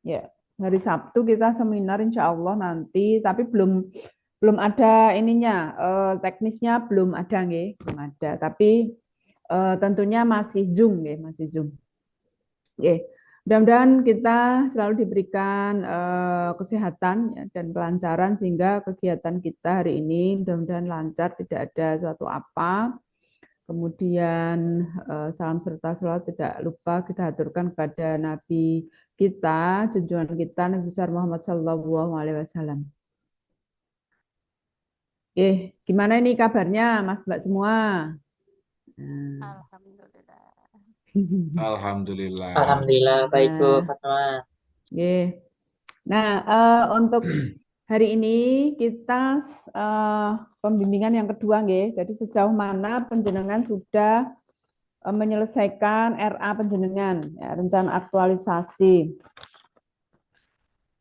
Ya, hari Sabtu kita seminar insya Allah nanti, tapi belum ada ininya, teknisnya belum ada nggih, belum ada. Tapi tentunya masih Zoom nggih, masih Zoom. Oke, mudah-mudahan kita selalu diberikan kesehatan ya, dan kelancaran sehingga kegiatan kita hari ini mudah-mudahan lancar, tidak ada suatu apa. Kemudian salam serta salawat tidak lupa kita haturkan kepada Nabi kita, junjungan kita Nabi besar Muhammad Sallallahu Alaihi Wasallam. Gimana ini kabarnya Mas Mbak semua? Nah. Alhamdulillah. Alhamdulillah. Alhamdulillah baik Bu Nah, Fatma. Nah, untuk hari ini kita pembimbingan yang kedua, nggih. Jadi sejauh mana penjenengan sudah menyelesaikan RA penjenengan, ya, rencana aktualisasi.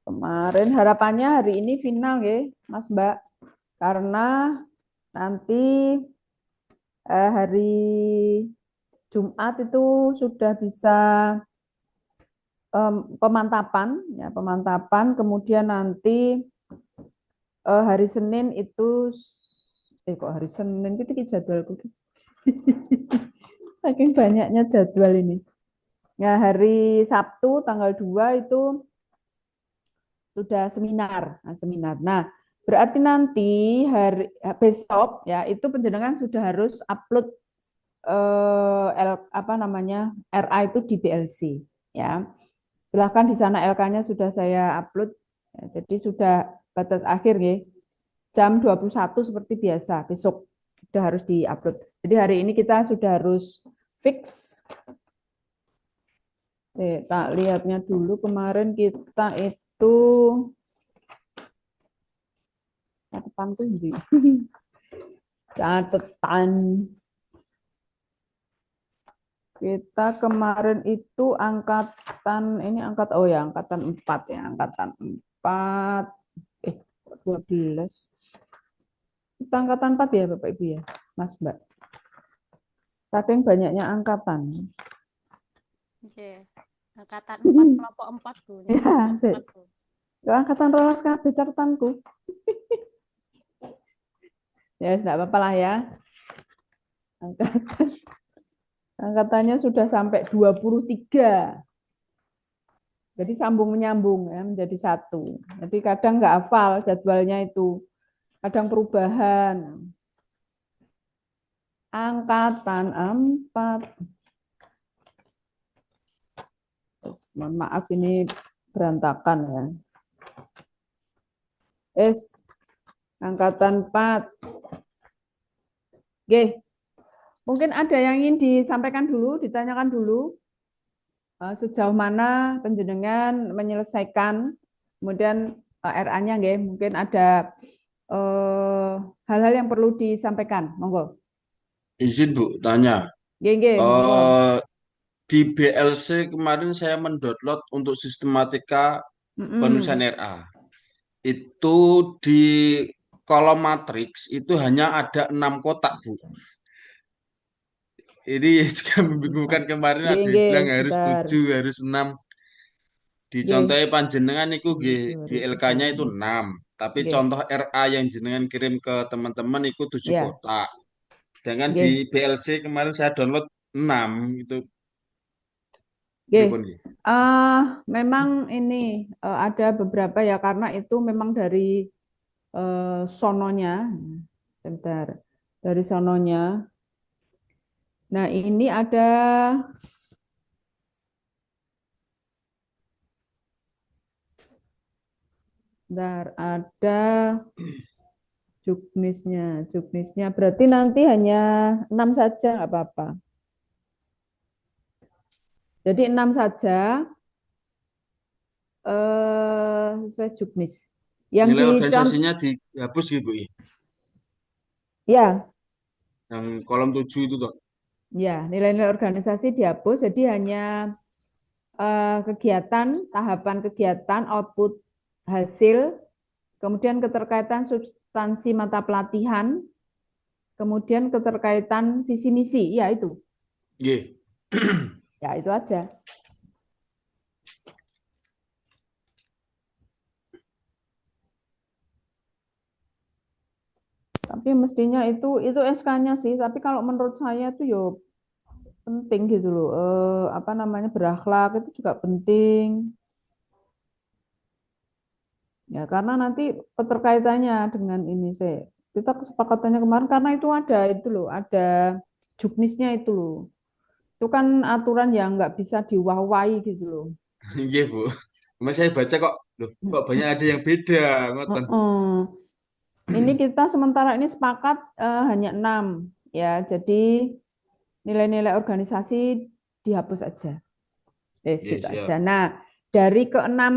Kemarin harapannya hari ini final, nggih, Mas Mbak, karena nanti hari Jumat itu sudah bisa pemantapan, kemudian nanti hari Senin itu kok hari Senin itu jadwalku saking banyaknya jadwal ini. Nah, hari Sabtu tanggal 2 itu sudah seminar. Nah, berarti nanti hari besok ya itu penjenengan sudah harus upload RA itu di BLC ya. Silahkan di sana LK-nya sudah saya upload. Ya, jadi sudah batas akhir ya. Jam 21 seperti biasa. Besok sudah harus di-upload. Jadi hari ini kita sudah harus fix. Tak lihatnya dulu kemarin kita itu catatan tuh catatan kita kemarin itu angkatan 4 ya, angkatan 4 12. Kita angkatan 4 ya Bapak Ibu ya, Mas Mbak. Saking banyaknya angkatan. Oke. Angkatan 4 kelompok 4 Bu. Ya, sih. Angkatan rolas kabeh catatanku. Ya, enggak apa-apa lah ya. Angkatannya sudah sampai 23. Jadi sambung menyambung ya menjadi satu. Jadi kadang nggak hafal jadwalnya itu, kadang perubahan. Angkatan 4. Mohon maaf ini berantakan ya. Angkatan 4. Oke. Mungkin ada yang ingin disampaikan dulu, ditanyakan dulu. Sejauh mana penjenengan menyelesaikan, kemudian RA-nya nggih, mungkin ada hal-hal yang perlu disampaikan, monggo. Izin Bu, tanya. Nggih, monggo. Di BLC kemarin saya mendownload untuk sistematika penulisan RA. Itu di kolom matriks itu hanya ada 6 kotak, Bu. Ini juga membingungkan, kemarin ada yang bilang harus 7, harus 6. Dicontohi panjenengan itu di LK-nya itu 6. Tapi contoh RA yang jenengan kirim ke teman-teman itu 7 kotak. Dengan di BLC kemarin saya download 6 itu. Memang ini ada beberapa ya, karena itu memang dari sononya. Bentar. Dari sononya. Nah, ini ada juknisnya. Berarti nanti hanya 6 saja, nggak apa-apa. Jadi 6 saja sesuai juknis. Yang nilai organisasinya dihapus gitu, ya. Yang kolom 7 itu toh. Ya, nilai-nilai organisasi dihapus, jadi hanya kegiatan, tahapan kegiatan, output hasil, kemudian keterkaitan substansi mata pelatihan, kemudian keterkaitan visi misi, ya itu. Yeah. Ya itu aja. mestinya itu SK-nya sih, tapi kalau menurut saya tuh yo penting gitu loh. Apa namanya, berakhlak itu juga penting. Ya, karena nanti keterkaitannya dengan ini saya. Kita kesepakatannya kemarin karena itu ada itu loh, ada juknisnya itu loh. Itu kan aturan yang nggak bisa diwah-wahi gitu loh. Iya, Bu. Cuma saya baca kok, loh, kok banyak ada yang beda, ngoten. Heeh. Ini kita sementara ini sepakat hanya 6 ya. Jadi nilai-nilai organisasi dihapus aja. Iya, Gitu siap. aja. Nah, dari keenam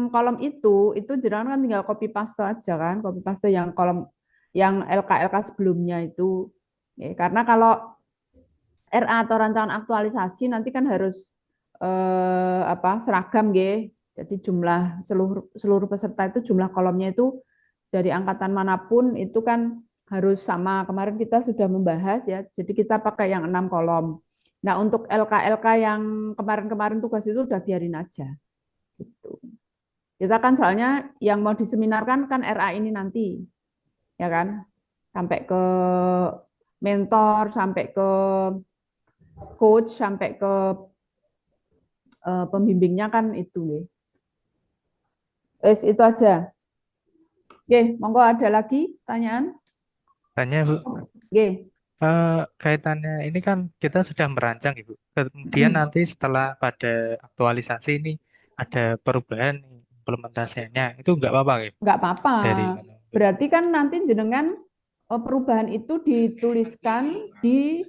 kolom itu jenengan kan tinggal copy paste aja kan, copy paste yang kolom yang LK sebelumnya itu. Ya, karena kalau RA atau rancangan aktualisasi nanti kan harus seragam nggih. Jadi jumlah seluruh seluruh peserta itu jumlah kolomnya itu dari angkatan manapun itu kan harus sama. Kemarin kita sudah membahas ya. Jadi kita pakai yang 6 kolom. Nah, untuk LK yang kemarin-kemarin tugas itu udah biarin aja gitu. Kita kan soalnya yang mau diseminarkan kan RA ini nanti, ya kan? Sampai ke mentor, sampai ke coach, sampai ke pembimbingnya kan itu ya. Itu aja. Oke, monggo ada lagi pertanyaan? Tanya Bu, Oke. kaitannya ini kan kita sudah merancang Ibu. Kemudian nanti setelah pada aktualisasi ini ada perubahan nih, implementasinya. Itu nggak apa-apa gitu Nggak apa-apa. dari Berarti kan nanti jenengan perubahan itu dituliskan di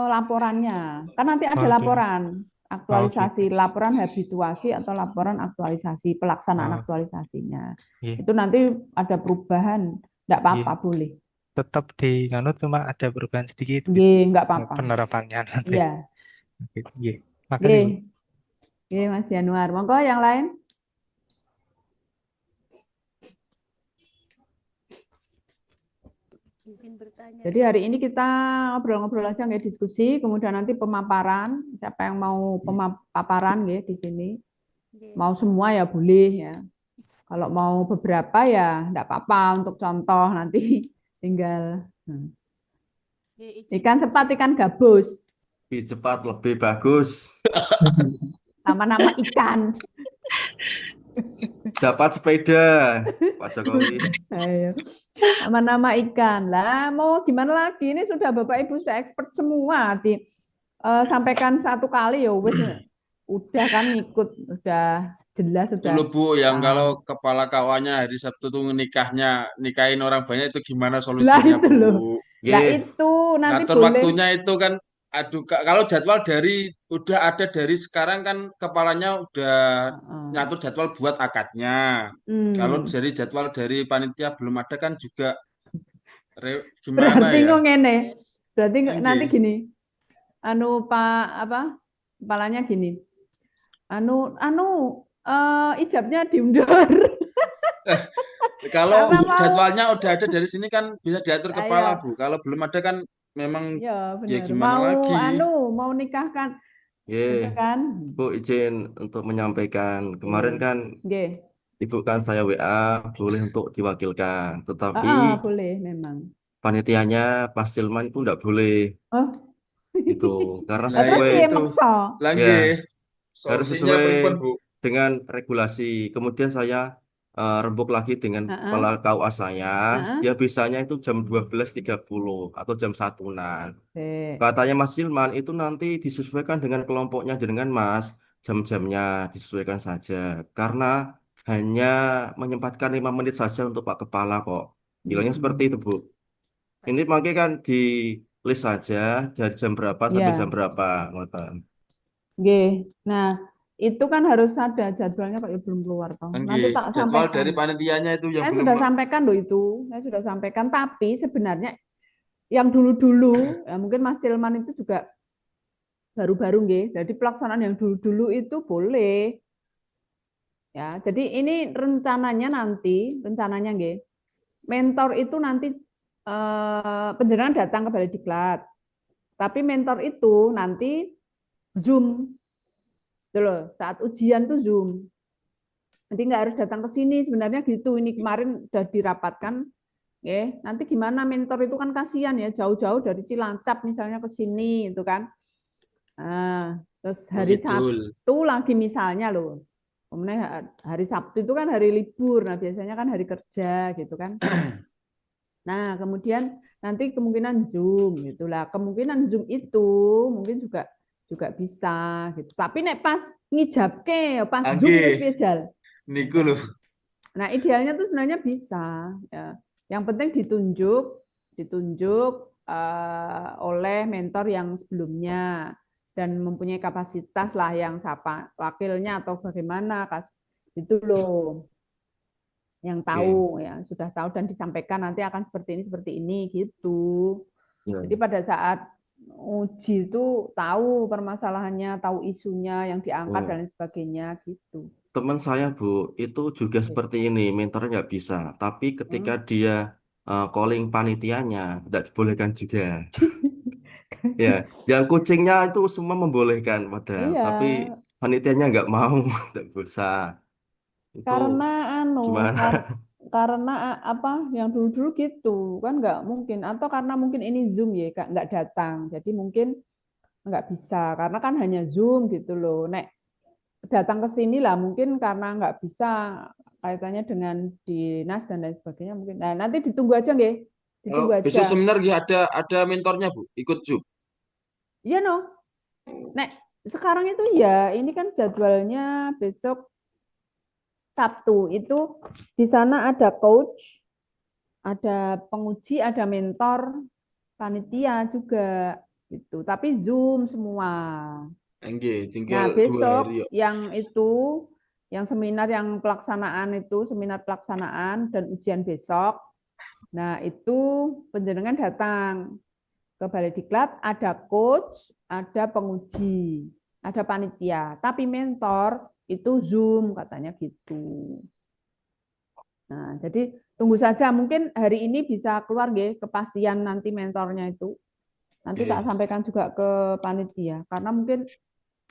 laporannya. Kan nanti ada oh, laporan aktualisasi, gitu. laporan habituasi atau laporan aktualisasi, pelaksanaan Oh, aktualisasinya. iya. Itu nanti ada perubahan, nggak Iya. apa-apa boleh. Tetap di kanut cuma ada perubahan sedikit gitu Nggih, nggak apa-apa. penerapannya nanti. Iya. Gitu. Iya. Makasih Bu. Nggih. Nggih, Mas Januar. Monggo yang lain. Izin bertanya. Jadi hari ini kita ngobrol-ngobrol aja nggak, diskusi, kemudian nanti pemaparan, siapa yang mau pemaparan nggih di sini. Nggih. Mau semua ya boleh ya. Kalau mau beberapa ya enggak apa-apa, untuk contoh nanti tinggal. Nggih, izin. Ikan cepat, ikan gabus. Lebih cepat, lebih bagus. Nama-nama ikan. Dapat sepeda, Pak Jokowi. Ayo. Nama-nama ikan. Lah mau gimana lagi? Ini sudah Bapak Ibu sudah expert semua. Sampaikan satu kali ya wes. Udah kan ngikut, udah jelas Itu sudah. loh, Bu, yang kalau Tahu. kepala kawannya hari Sabtu tuh nikahin orang banyak itu gimana Lah solusinya, itu Bu? loh. Lah Ye, itu nanti Ngatur boleh. waktunya itu kan, aduh, kalau jadwal udah ada dari sekarang kan kepalanya udah ngatur jadwal buat akadnya. Kalau dari jadwal dari panitia belum ada kan juga gimana Berarti ya? ngene. Berarti nanti Nggih. gini. Pak apa? Kepalanya gini. Ijabnya diundur. Kalau Karena mau. jadwalnya udah ada dari sini kan bisa diatur kepala, Ayo. Bu. Kalau belum ada kan memang Ya ya benar. gimana lagi? Mau nikahkan. Gitu ye, kan? Bu izin untuk menyampaikan. Kemarin kan Nggih. Ibu kan saya WA boleh untuk diwakilkan. Tetapi Boleh memang. panitianya Pak Silman itu enggak boleh Oh, gitu. Karena Nah, terus sesuai piye itu maksa? lagi ya harus solusinya sesuai pripun, Bu? dengan regulasi. Kemudian saya rembuk lagi dengan Heeh. kepala KUA saya. Heeh. Dia bisanya itu jam 12.30 atau jam 1-an. Sik. Katanya Mas Hilman itu nanti disesuaikan dengan kelompoknya dengan Mas. Jam-jamnya disesuaikan saja. Karena hanya menyempatkan 5 menit saja untuk Pak Kepala kok. Bilangnya seperti itu, Bu. Ini makanya kan di list saja dari jam berapa sampai jam Ya. berapa. Ngoten. Nggih. Nah, itu kan harus ada jadwalnya Pak, ya belum keluar toh. Nanti Nggih, tak jadwal sampaikan. dari panitianya itu yang Saya belum sudah sampaikan loh itu. Saya sudah sampaikan, tapi sebenarnya yang dulu-dulu, ya mungkin Mas Tilman itu juga baru-baru nggih. Jadi pelaksanaan yang dulu-dulu itu boleh. Ya, jadi ini rencananya nggih. Mentor itu nanti penjenengan datang ke Balai Diklat. Tapi mentor itu nanti Zoom. Gitu loh, saat ujian tuh Zoom. Nanti nggak harus datang ke sini sebenarnya gitu. Ini kemarin sudah dirapatkan Nanti gimana mentor itu kan kasihan ya, jauh-jauh dari Cilacap misalnya ke sini itu kan. Nah, terus hari Betul. Sabtu lagi misalnya loh. Kemudian hari Sabtu itu kan hari libur, nah biasanya kan hari kerja gitu kan. Nah, kemudian nanti kemungkinan Zoom gitulah. Kemungkinan Zoom itu mungkin juga bisa gitu. Tapi nek pas ngijabke pas Zoom wis Oke, piye niku loh. Nah, idealnya tuh sebenarnya bisa ya. Yang penting ditunjuk oleh mentor yang sebelumnya dan mempunyai kapasitas lah yang siapa wakilnya atau bagaimana itu loh yang tahu ya sudah tahu dan disampaikan nanti akan seperti ini gitu. Ya. Jadi pada saat uji itu tahu permasalahannya, tahu isunya yang diangkat dan lain sebagainya gitu. Teman saya, Bu, itu juga seperti ini, mentornya nggak bisa. Tapi ketika dia calling panitianya, nggak dibolehkan juga. Ya, yang kucingnya itu semua membolehkan padahal, Iya, tapi panitianya nggak mau, nggak bisa. Itu karena gimana? karena apa yang dulu-dulu gitu kan nggak mungkin atau karena mungkin ini Zoom ya nggak datang jadi mungkin nggak bisa karena kan hanya Zoom gitu loh nek datang ke sini lah mungkin karena nggak bisa kaitannya dengan dinas dan lain sebagainya mungkin nah nanti ditunggu aja nggih Kalau ditunggu aja besok seminar ya ada mentornya, Bu. Ikut Zoom. iya no nek sekarang itu ya ini kan jadwalnya besok Sabtu itu di sana ada coach ada penguji, ada mentor, panitia juga gitu. Tapi Zoom semua. Nggih, Nah, tinggal 2 hari besok ya. yang itu yang seminar yang pelaksanaan itu seminar pelaksanaan dan ujian besok. Nah, itu penjenengan datang ke Balai Diklat ada coach, ada penguji, ada panitia, tapi mentor itu Zoom katanya gitu. Nah, jadi tunggu saja. Mungkin hari ini bisa keluar nggih kepastian nanti mentornya itu. Nanti tak Nggih. sampaikan juga ke panitia. Karena mungkin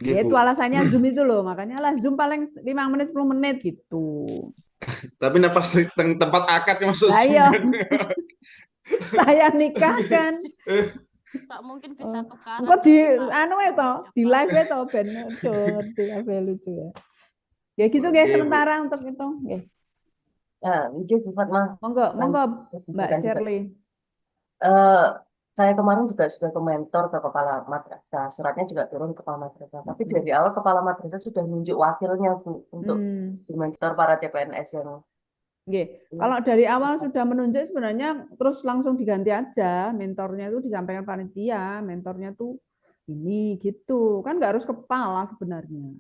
Nggih, ya Bu. itu alasannya Zoom itu loh. Makanya lah Zoom paling 5 menit 10 menit gitu. Tapi pas di tempat akad masuk Lah Zoom iya, kan. saya nikah kan. Tak mungkin bisa tukaran Engko di Pak. anu itu, di Siapa? live itu ben ngerti apa lucu ya. Ya gitu guys Oke, Bu. sementara untuk itu. Nggih. Nah, itu sifat mah Monggo, monggo Mbak bukan juga. Shirley. Eh, saya kemarin juga sudah ke mentor ke kepala madrasah, suratnya juga turun ke kepala madrasah. Tapi dari awal kepala madrasah sudah nunjuk wakilnya Bu, untuk di mentor para CPNS yang Nggih. Kalau dari awal sudah menunjuk sebenarnya terus langsung diganti aja mentornya itu disampaikan panitia, mentornya tuh ini gitu. Kan nggak harus kepala sebenarnya.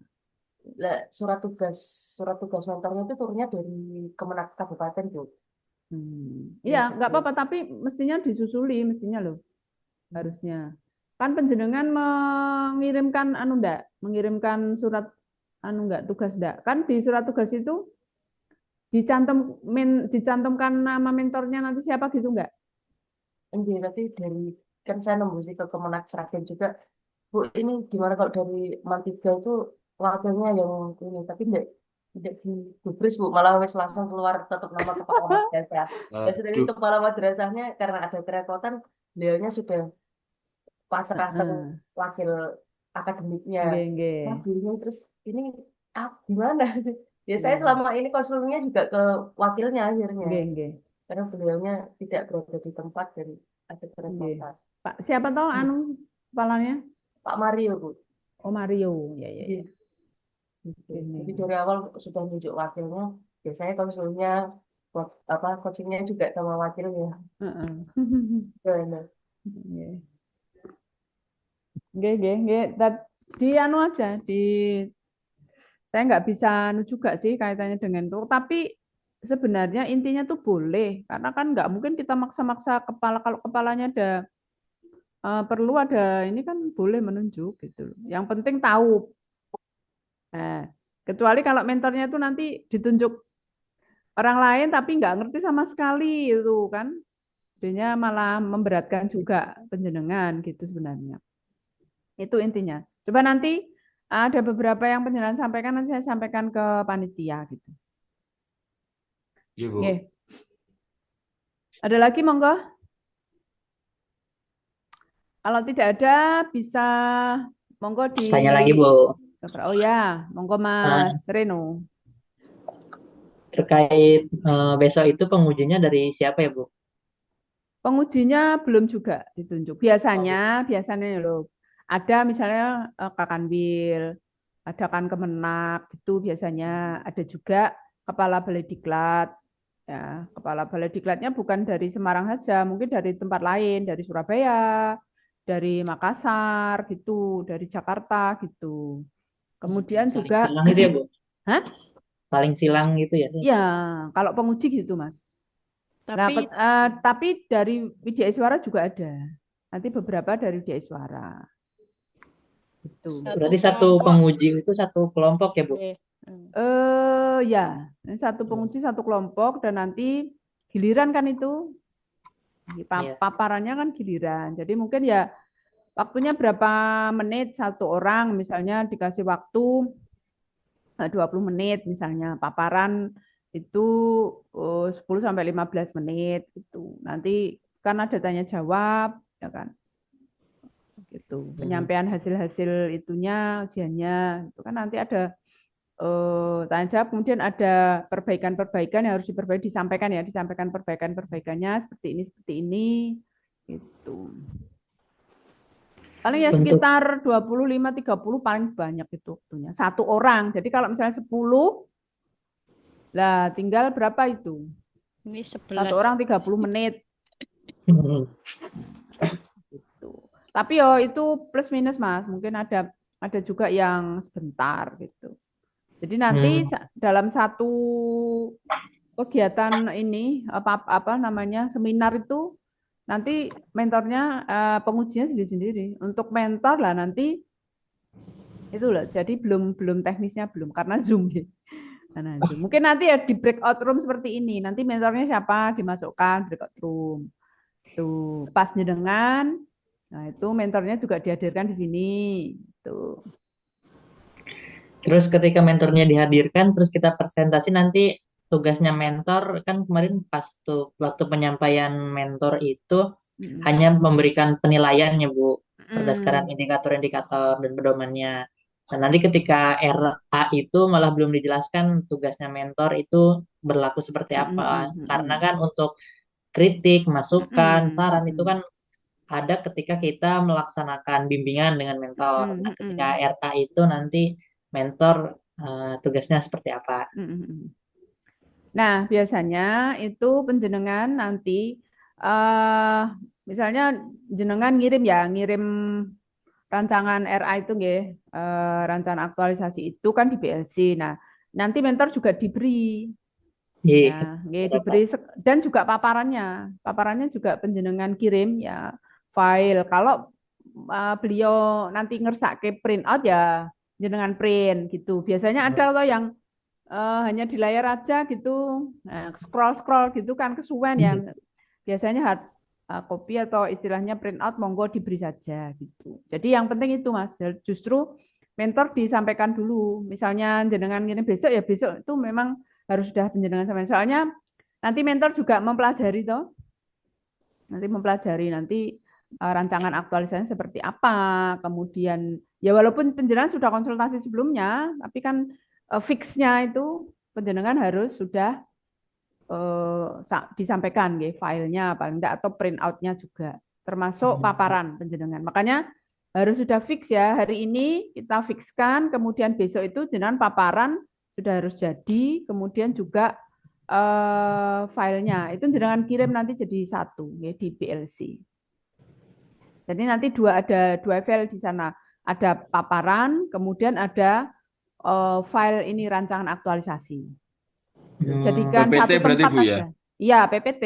surat tugas mentornya itu turunnya dari Kemenak Kabupaten Bu. Iya, nggak apa-apa tapi mestinya disusuli mestinya loh. Harusnya. Kan penjenengan mengirimkan anu enggak? Mengirimkan surat anu enggak tugas enggak? Kan di surat tugas itu dicantumkan nama mentornya nanti siapa gitu enggak? Enggak, tapi dari kan saya nembusi ke Kemenak Sragen juga, Bu, ini gimana kalau dari Mantiga itu wakilnya yang ini, tapi tidak digubris Bu, malah wis langsung keluar tetap nama kepala madrasah. Dan dari Aduh. kepala madrasahnya karena ada kerepotan, beliaunya sudah pasrah ke wakil akademiknya. Nggih, nggih. Nah, beliaunya terus ini gimana? Ya saya Iya. selama ini konsulnya juga ke wakilnya akhirnya, Nggih, nggih. karena beliaunya tidak berada di tempat dan ada Nggih. kerepotan. Pak, siapa tahu anu kepalanya? Pak Mario, Bu. Oh Mario, ya ya ya. Gitu. Ini. Jadi dari awal sudah tunjuk wakilnya, biasanya konsulnya coachingnya juga sama wakilnya. Heeh. Benar. Nggih. Nggih. Di anu aja, saya nggak bisa anu juga sih kaitannya dengan itu. Tapi sebenarnya intinya tuh boleh, karena kan nggak mungkin kita maksa-maksa kepala kalau kepalanya ada perlu ada ini kan boleh menunjuk gitu. Yang penting tahu. Nah, kecuali kalau mentornya itu nanti ditunjuk orang lain tapi nggak ngerti sama sekali itu kan, jadinya malah memberatkan juga penjenengan gitu sebenarnya. Itu intinya. Coba nanti ada beberapa yang penjelasan sampaikan nanti saya sampaikan ke panitia gitu. Iya, Bu. Nggih. Ada lagi monggo? Kalau tidak ada bisa monggo di Tanya lagi, Bu. Oh ya, monggo Mas Reno. Terkait besok itu pengujinya dari siapa ya, Bu? Pengujinya belum juga ditunjuk. Biasanya loh. Ada misalnya Kakanwil, ada kan Kemenak, itu biasanya ada juga Kepala Balai Diklat. Ya, Kepala Balai Diklatnya bukan dari Semarang saja, mungkin dari tempat lain, dari Surabaya, dari Makassar gitu, dari Jakarta gitu. Kemudian Saling juga silang itu ya, Bu? Hah? Saling silang gitu ya? Ya, kalau penguji gitu, Mas. Nah, Tapi tapi dari Widya Iswara juga ada. Nanti beberapa dari Widya Iswara. Itu. Berarti satu kelompok. penguji itu satu kelompok ya, Bu? Ya, satu penguji satu kelompok dan nanti giliran kan itu Iya. paparannya kan giliran. Jadi mungkin ya waktunya berapa menit satu orang, misalnya dikasih waktu 20 menit misalnya paparan itu 10 sampai 15 menit gitu. Nanti kan ada tanya jawab ya kan. Gitu. Penyampaian hasil-hasil itunya ujiannya itu kan nanti ada tanya jawab, kemudian ada perbaikan-perbaikan yang harus disampaikan perbaikan-perbaikannya seperti ini gitu. Paling ya sekitar 25-30 paling banyak itu waktunya. Satu orang. Jadi kalau misalnya 10 lah tinggal berapa itu? Ini Satu 11. orang 30 menit. Gitu. Tapi itu plus minus Mas, mungkin ada juga yang sebentar gitu. Jadi nanti dalam satu kegiatan ini apa namanya seminar itu nanti mentornya pengujinya sendiri-sendiri. Untuk mentor lah nanti itu loh. Jadi belum teknisnya belum karena Zoom gitu. Nah, mungkin nanti ya di breakout room seperti ini. Nanti mentornya siapa dimasukkan breakout room. Tuh, pas dengan nah itu mentornya juga dihadirkan di sini. Tuh. Terus ketika mentornya dihadirkan, terus kita presentasi nanti tugasnya mentor kan kemarin pas tuh waktu penyampaian mentor itu hanya memberikan penilaian ya Bu berdasarkan indikator-indikator dan pedomannya. Nah, nanti ketika RA itu malah belum dijelaskan tugasnya mentor itu berlaku seperti apa. Karena kan untuk kritik, masukan, saran itu kan ada ketika kita melaksanakan bimbingan dengan mentor. Nah, ketika RA itu nanti mentor tugasnya seperti apa? Nah, biasanya itu penjenengan nanti misalnya jenengan ngirim rancangan RA itu nggih, rancangan aktualisasi itu kan di BLC. Nah, nanti mentor juga diberi. Ya, diberi dan juga paparannya. Paparannya juga penjenengan kirim ya file. Kalau beliau nanti ngersake print out ya jenengan print gitu. Biasanya ada loh yang hanya di layar aja gitu, scroll gitu kan kesuwen ya. Biasanya hard copy atau istilahnya print out monggo diberi saja gitu. Jadi yang penting itu Mas, justru mentor disampaikan dulu. Misalnya jenengan ngirim besok ya besok itu memang harus sudah penjenengan sama. Soalnya nanti mentor juga mempelajari toh. Nanti rancangan aktualisasinya seperti apa. Kemudian ya walaupun penjenengan sudah konsultasi sebelumnya, tapi kan fixnya itu penjenengan harus sudah disampaikan filenya paling enggak atau print out-nya juga termasuk paparan penjenengan. Makanya harus sudah fix ya, hari ini kita fixkan, kemudian besok itu jenengan paparan sudah harus jadi, kemudian juga filenya itu jenengan kirim nanti jadi satu ya, di BLC. Jadi nanti ada dua file di sana, ada paparan, kemudian ada file ini rancangan aktualisasi. Jadikan PPT satu berarti tempat Bu ya? aja. Iya, PPT.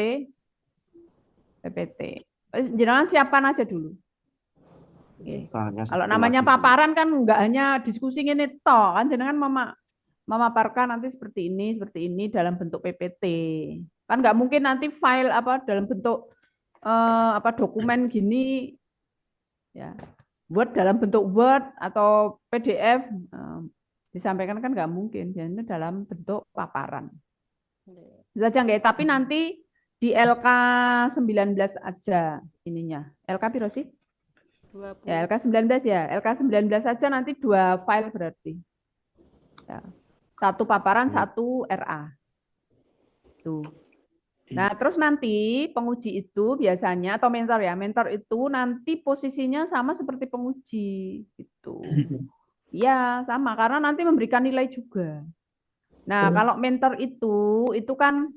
Jenengan siapkan aja dulu. Oke. Kalau namanya paparan kan enggak hanya diskusi ini toh, kan jenengan memaparkan nanti seperti ini dalam bentuk PPT. Kan enggak mungkin nanti file dalam bentuk dokumen gini ya. Word dalam bentuk Word atau PDF disampaikan kan nggak mungkin, jadi dalam bentuk paparan. Saja nggak. Tapi nanti Di LK 19 aja ininya. LK piro sih? Ya, 20. LK 19 ya. LK 19 aja nanti 2 file berarti. Ya. Satu paparan, satu RA. Tuh. Nah, terus nanti penguji itu biasanya, atau mentor ya, mentor itu nanti posisinya sama seperti penguji. Gitu. Ya, sama. Karena nanti memberikan nilai juga. Nah, kalau mentor itu kan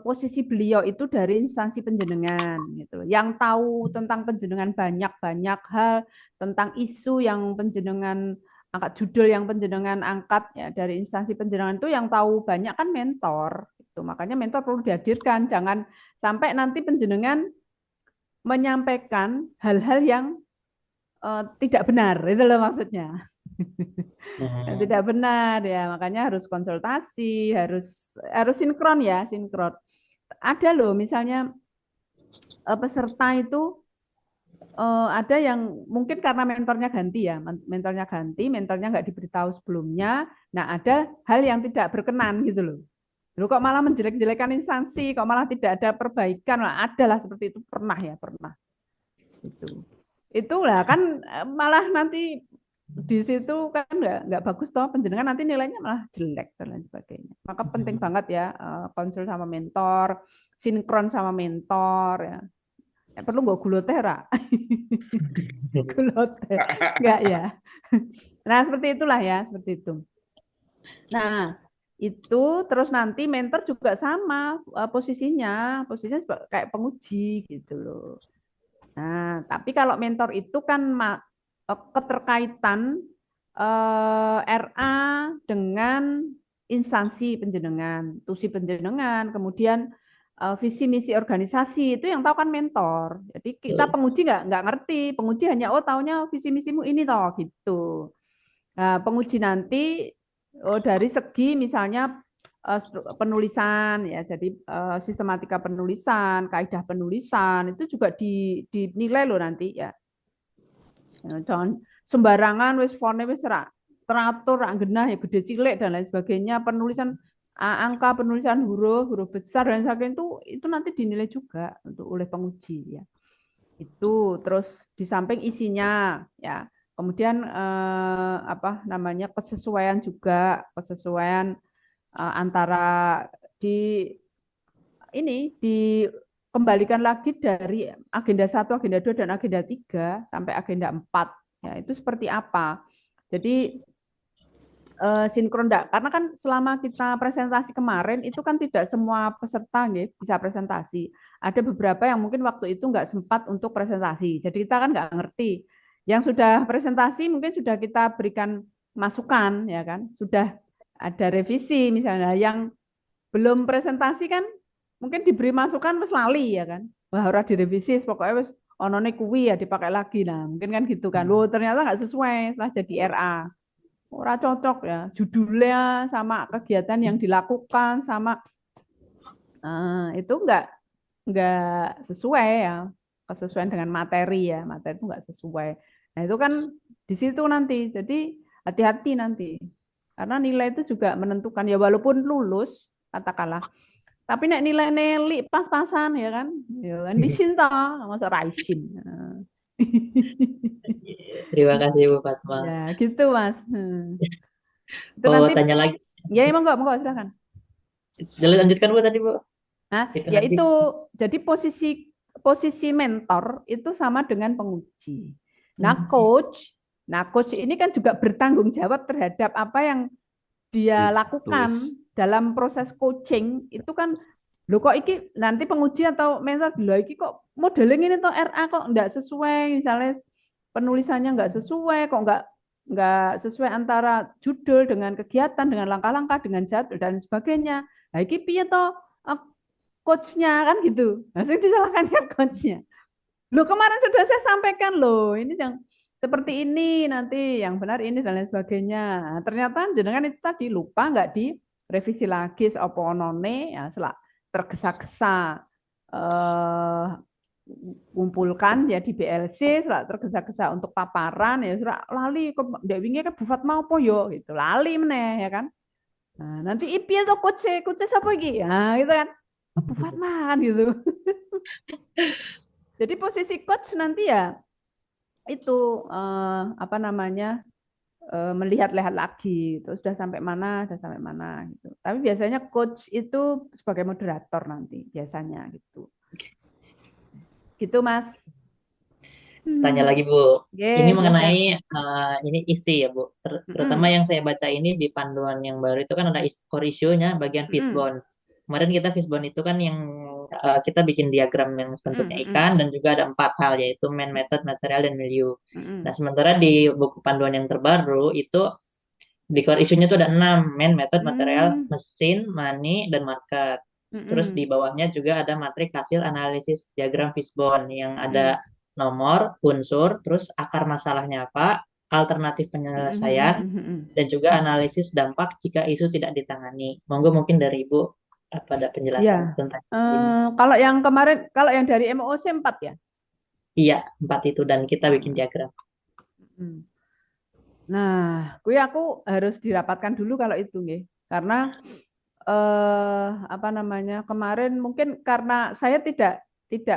posisi beliau itu dari instansi penjenengan gitu loh. Yang tahu tentang penjenengan banyak hal tentang isu yang penjenengan angkat, judul yang penjenengan angkat ya dari instansi penjenengan itu yang tahu banyak kan mentor itu. Makanya mentor perlu dihadirkan, jangan sampai nanti penjenengan menyampaikan hal-hal yang tidak benar, itu loh maksudnya. Tidak benar ya, makanya harus konsultasi, harus sinkron ya, sinkron. Ada loh misalnya peserta itu ada yang mungkin karena mentornya ganti ya, mentornya nggak diberitahu sebelumnya. Nah, ada hal yang tidak berkenan gitu loh. Loh kok malah menjelek-jelekan instansi, kok malah tidak ada perbaikan, lah adalah seperti itu pernah ya, pernah. Itulah kan malah nanti di situ kan nggak bagus toh, penjenengan nanti nilainya malah jelek dan lain sebagainya. Maka penting banget ya konsul sama mentor, sinkron sama mentor ya. Perlu nggak gula teh ra? Gula teh nggak ya. Nah seperti itulah ya, seperti itu. Nah itu terus nanti mentor juga sama posisinya kayak penguji gitu loh. Nah tapi kalau mentor itu kan keterkaitan RA dengan instansi penjenengan, tusi penjenengan, kemudian visi misi organisasi itu yang tahu kan mentor. Jadi kita penguji nggak ngerti, penguji hanya taunya visi misimu ini toh gitu. Nah, penguji nanti dari segi misalnya penulisan ya, jadi sistematika penulisan, kaidah penulisan itu juga dinilai loh nanti ya. Jangan sembarangan wis fone wis teratur genah ya gede cilik dan lain sebagainya, penulisan angka, penulisan huruf besar dan sebagainya itu nanti dinilai juga untuk oleh penguji ya. Itu terus di samping isinya ya. Kemudian apa namanya kesesuaian juga, kesesuaian antara dikembalikan lagi dari agenda 1, agenda 2 dan agenda 3 sampai agenda 4 ya, itu seperti apa. Jadi sinkron enggak, karena kan selama kita presentasi kemarin itu kan tidak semua peserta bisa presentasi. Ada beberapa yang mungkin waktu itu enggak sempat untuk presentasi. Jadi kita kan enggak ngerti. Yang sudah presentasi mungkin sudah kita berikan masukan ya kan, sudah ada revisi misalnya. Yang belum presentasi kan mungkin diberi masukan wis lali ya kan. Wah, ora direvisi pokoknya wis onone kuwi ya dipakai lagi. Nah, mungkin kan gitu kan. Loh, ternyata enggak sesuai setelah jadi RA. Ora cocok ya judulnya sama kegiatan yang dilakukan sama itu enggak sesuai ya, kesesuaian dengan materi ya, materi itu enggak sesuai. Nah itu kan di situ nanti, jadi hati-hati nanti karena nilai itu juga menentukan ya, walaupun lulus katakanlah tapi nek nilai nelik pas-pasan ya kan disin toh masa raisin. Terima kasih Bu Fatma. Ya gitu Mas. Itu Oh, nanti tanya lagi. ya monggo silakan. Lanjutkan Bu tadi Bu. Ya itu jadi posisi mentor itu sama dengan penguji. Nah coach ini kan juga bertanggung jawab terhadap apa yang dia lakukan dalam proses coaching itu kan. Loh kok iki nanti penguji atau mentor loh iki kok modeling ini tuh RA kok enggak sesuai, misalnya penulisannya enggak sesuai, kok enggak sesuai antara judul dengan kegiatan, dengan langkah-langkah, dengan jadwal dan sebagainya. Nah iki piye toh coachnya kan gitu. Langsung disalahkan ya coachnya. Loh kemarin sudah saya sampaikan loh, ini yang seperti ini nanti yang benar ini dan lain sebagainya. Nah, ternyata jenengan itu tadi lupa enggak direvisi lagi apa onone ya tergesa-gesa kumpulkan ya di BLC, tergesa-gesa untuk paparan ya lali kok ndek wingi ke bufat mau apa yo gitu. Lali meneh ya kan. Nah, nanti IP atau coach sapa iki? Nah, gitu kan. oh, Bu Fatma kan gitu. Jadi posisi coach nanti ya itu apa namanya melihat-lihat lagi gitu. Sudah sampai mana gitu. Tapi biasanya coach itu sebagai moderator nanti biasanya gitu. Gitu Mas. Tanya lagi Bu, ini Oke, mengenai silakan. ini isi ya Bu, terutama Mm-mm. yang saya baca ini di panduan yang baru itu kan ada core issue-nya bagian Mm-mm. fishbone. Kemarin kita fishbone itu kan yang kita bikin diagram yang bentuknya Mm-mm. ikan dan juga ada 4 hal yaitu main, method, material, dan milieu. Nah Mm-mm. sementara di buku panduan yang terbaru itu di core issue-nya itu ada 6, main, method, material, Mm. mesin, money, dan market. Terus di Mm-mm. bawahnya juga ada matrik hasil analisis diagram fishbone yang Mm-mm. ada nomor, unsur, terus akar masalahnya apa, alternatif penyelesaian, Mm-mm. dan juga analisis dampak jika isu tidak ditangani. Monggo mungkin dari Ibu apa ada penjelasan Ya. tentang ini. Kalau yang kemarin, kalau yang dari MOC 4 ya? Iya, 4 itu dan kita bikin diagram. Mm. Nah, aku harus dirapatkan dulu kalau itu nggih. Karena apa namanya? Kemarin mungkin karena saya tidak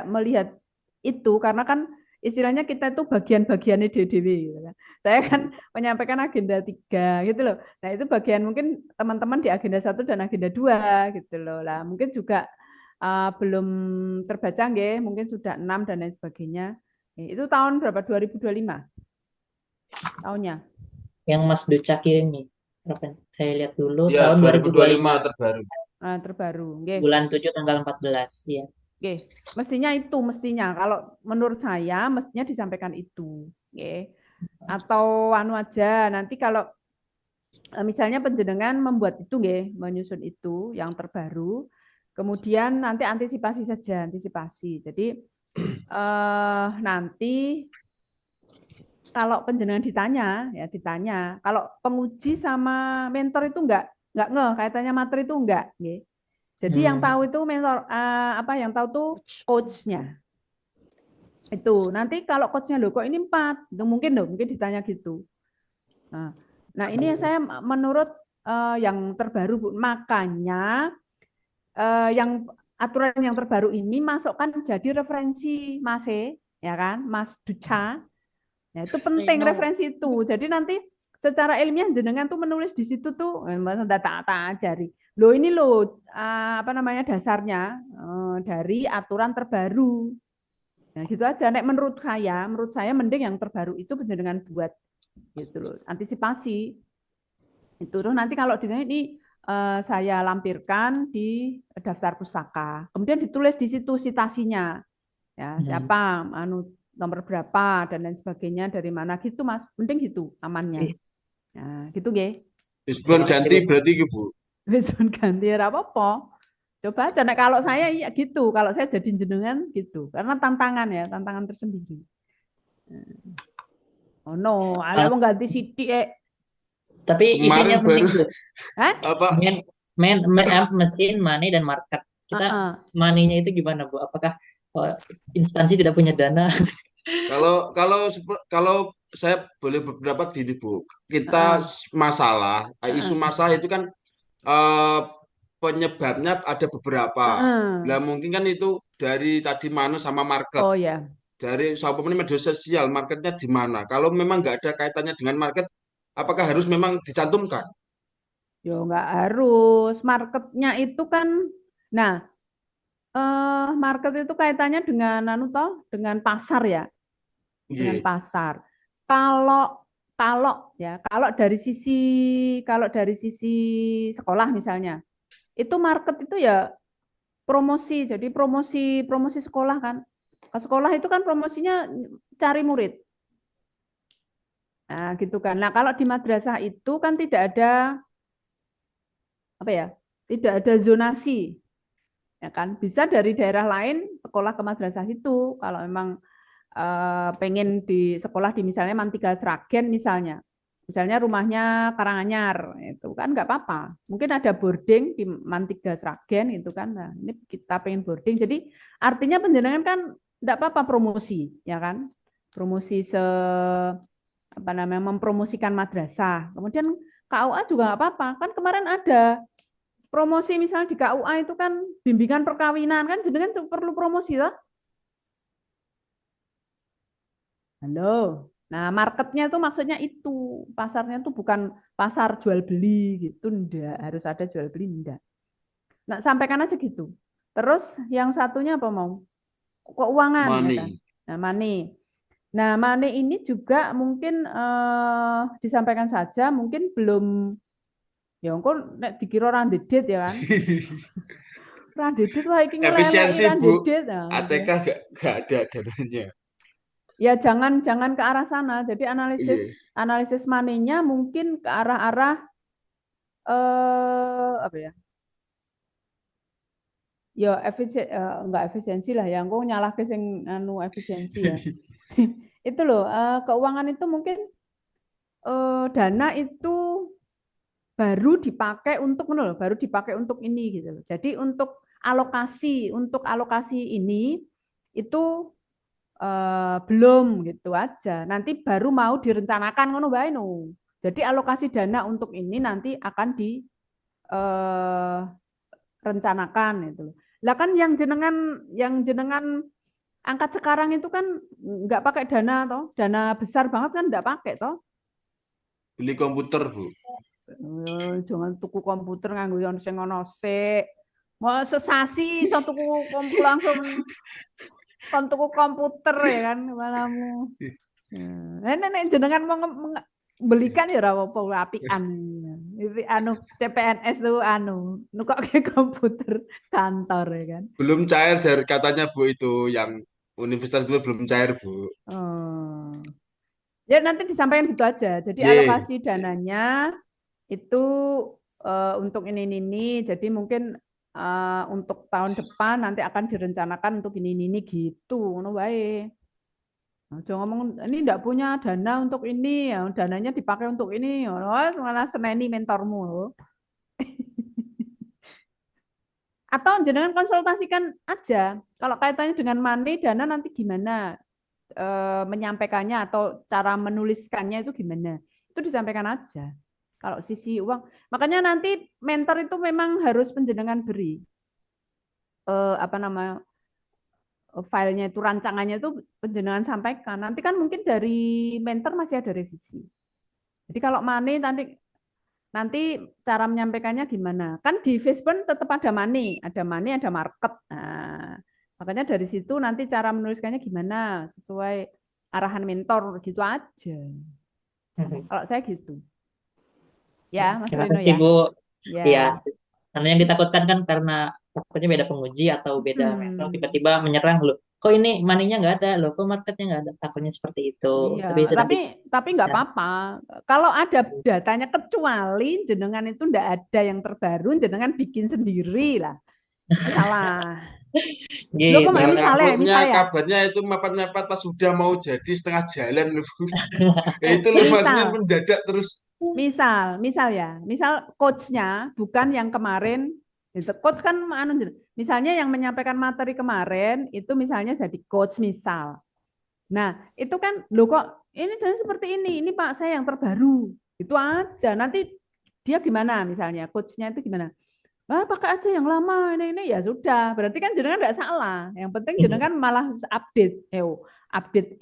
melihat itu karena kan istilahnya kita itu bagian-bagiannya DDW gitu kan. Saya kan menyampaikan agenda 3 gitu loh. Nah, itu bagian mungkin teman-teman di agenda 1 dan agenda 2 gitu loh. Lah, mungkin juga belum terbaca nggih, mungkin sudah 6 dan lain sebagainya. Itu tahun berapa? 2025 tahunnya. Yang Mas Duca kirim nih. Saya lihat dulu Ya, tahun 2025 2025, terbaru. Terbaru. Nggih. bulan 7 tanggal 14. Iya. Oke, mestinya kalau menurut saya mestinya disampaikan itu, oke. Atau anu aja nanti kalau misalnya penjenengan membuat itu nggih, menyusun itu yang terbaru, kemudian nanti antisipasi saja, antisipasi. Jadi nanti kalau penjenengan ditanya, kalau penguji sama mentor itu enggak ngeh kaitannya materi itu enggak, nggih. Jadi yang tahu itu mentor yang tahu tuh coach-nya. Itu nanti kalau coachnya loh kok ini 4, itu mungkin ditanya gitu. Nah ini yang saya menurut yang terbaru Bu. Makanya yang aturan yang terbaru ini masukkan jadi referensi Mas ya kan, Mas Duca. Nah itu penting referensi itu. Jadi nanti secara ilmiah jenengan tuh menulis di situ tuh tak ajari. Loh ini loh apa namanya dasarnya dari aturan terbaru. Nah, gitu aja. Nek menurut saya mending yang terbaru itu dengan buat gitu loh, antisipasi. Itu terus nanti kalau ini saya lampirkan di daftar pustaka. Kemudian ditulis di situ citasinya. Ya, siapa nomor berapa dan lain sebagainya dari mana gitu Mas. Mending gitu amannya. Nah, gitu nggih. Fishbone ganti berarti Bu. Wison ganti apa-apa. Coba aja kalau saya iya gitu, kalau saya jadi jenengan gitu. Karena tantangan tersendiri. Oh no, ada mau ganti sidik. Tapi isinya Kemarin penting baru Bu. apa? Mesin, money, dan market. Kita money-nya itu gimana Bu? Apakah instansi tidak punya dana? Kalau saya boleh berpendapat gini Bu, kita isu masalah itu kan eh, penyebabnya ada beberapa. Lah mungkin kan itu dari tadi mana sama market. Oh ya. Dari media sosial, marketnya di mana? Kalau memang nggak ada kaitannya dengan market, apakah harus memang dicantumkan? Yo nggak harus. Marketnya itu kan, nah market itu kaitannya dengan dengan pasar ya, dengan Iya. pasar. Kalau kalau dari sisi sekolah misalnya, itu market itu ya promosi. Jadi promosi sekolah kan. Ke sekolah itu kan promosinya cari murid. Nah, gitu kan. Nah, kalau di madrasah itu kan tidak ada apa ya? Tidak ada zonasi. Ya kan? Bisa dari daerah lain sekolah ke madrasah itu kalau memang pengen di sekolah di misalnya Mantiga Sragen misalnya. Misalnya rumahnya Karanganyar, itu kan nggak apa-apa. Mungkin ada boarding di Mantiga Sragen itu kan. Nah, ini kita pengen boarding. Jadi artinya penjenengan kan nggak apa-apa promosi, ya kan? Promosi mempromosikan madrasah. Kemudian KUA juga nggak apa-apa. Kan kemarin ada promosi misalnya di KUA itu kan bimbingan perkawinan kan jenengan perlu promosi toh? Halo. Nah, marketnya tuh maksudnya itu. Pasarnya tuh bukan pasar jual beli gitu, enggak. Harus ada jual beli, enggak. Nah, sampaikan aja gitu. Terus yang satunya apa mau? Keuangan ya kan. Money. Nah, money. Nah, money ini juga mungkin disampaikan saja, mungkin belum ya engko nek dikira ora ndedit ya kan. Ora ndedit wah iki ngeleleki Efisiensi ra Bu, ndedit. Nah, ATK gak ada dananya. ya jangan ke arah sana. Jadi analisis Iya. analisis money-nya mungkin ke arah-arah apa ya? Ya enggak efisiensi lah ya. Engko nyalahke sing anu efisiensi ya. Itu loh, keuangan itu mungkin dana itu baru dipakai untuk baru dipakai untuk ini gitu loh. Jadi untuk alokasi ini itu belum gitu aja. Nanti baru mau direncanakan ngono bae no. Jadi alokasi dana untuk ini nanti akan direncanakan itu loh. Lah kan yang jenengan angkat sekarang itu kan nggak pakai dana toh, dana besar banget kan nggak pakai toh. Beli komputer Bu. Jangan tuku komputer nganggo yang sing ono sik. Mau sesasi iso tuku komputer langsung kon tuku komputer ya kan malamu. Nek jenengan mau belikan ya ora apa-apa apian. Iki anu CPNS tuh nukokke komputer kantor ya kan. Belum cair katanya Bu itu yang universitas itu belum cair Bu. Oh. Ya nanti disampaikan gitu aja. Jadi Ye. alokasi dananya itu untuk ini. Jadi mungkin untuk tahun depan nanti akan direncanakan untuk ini gitu. Ngono wae. Jangan ngomong ini enggak punya dana untuk ini, ya dananya dipakai untuk ini. Oh, malah seneni mentormu. Atau jenengan konsultasikan aja. Kalau kaitannya dengan money, dana nanti gimana menyampaikannya atau cara menuliskannya itu gimana? Itu disampaikan aja. Kalau sisi uang, makanya nanti mentor itu memang harus penjenengan beri filenya itu rancangannya itu penjenengan sampaikan. Nanti kan mungkin dari mentor masih ada revisi. Jadi kalau money nanti cara menyampaikannya gimana? Kan di Facebook tetap ada money, ada market. Nah, makanya dari situ nanti cara menuliskannya gimana sesuai arahan mentor gitu aja. Kalau saya gitu. Ya, Mas Terima Rino kasih ya. Bu. Ya. Iya, karena yang ditakutkan kan karena takutnya beda penguji atau beda mentor tiba-tiba menyerang loh. Kok ini maninya nggak ada loh, kok marketnya nggak ada. Takutnya seperti itu. Iya, Tapi sudah tapi nggak apa-apa. Kalau ada datanya kecuali jenengan itu nggak ada yang terbaru, jenengan bikin sendiri lah. Salah. Loh, gitu. kok misalnya ya. Kabarnya itu mepet-mepet pas sudah mau jadi setengah jalan loh. Itu loh maksudnya mendadak terus. Misal coachnya bukan yang kemarin. Itu coach kan misalnya yang menyampaikan materi kemarin itu misalnya jadi coach misal. Nah, itu kan loh kok ini dan seperti ini Pak saya yang terbaru. Itu aja. Nanti dia gimana misalnya coachnya itu gimana? Pakai aja yang lama ini ya sudah. Berarti kan jenengan enggak salah. Yang penting jenengan malah update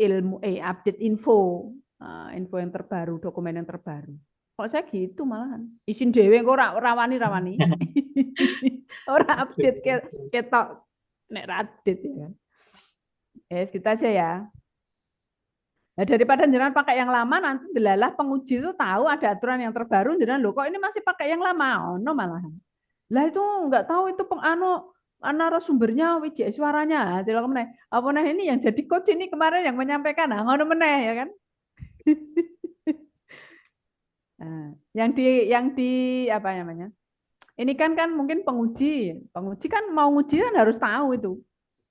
ilmu update info yang terbaru, dokumen yang terbaru. Kalau saya gitu malahan. Isin dhewe kok rawani. Ora update ketok nek update ya kan. Gitu aja ya. Nah, daripada jenengan pakai yang lama nanti delalah penguji itu tahu ada aturan yang terbaru jenengan loh kok ini masih pakai yang lama. No malahan. Lah itu nggak tahu itu narasumbernya WJS suaranya. Tidak meneh. Apa nah ini yang jadi coach ini kemarin yang menyampaikan ngono meneh ya kan. Nah, yang di apa namanya? Ini kan mungkin penguji kan mau nguji kan harus tahu itu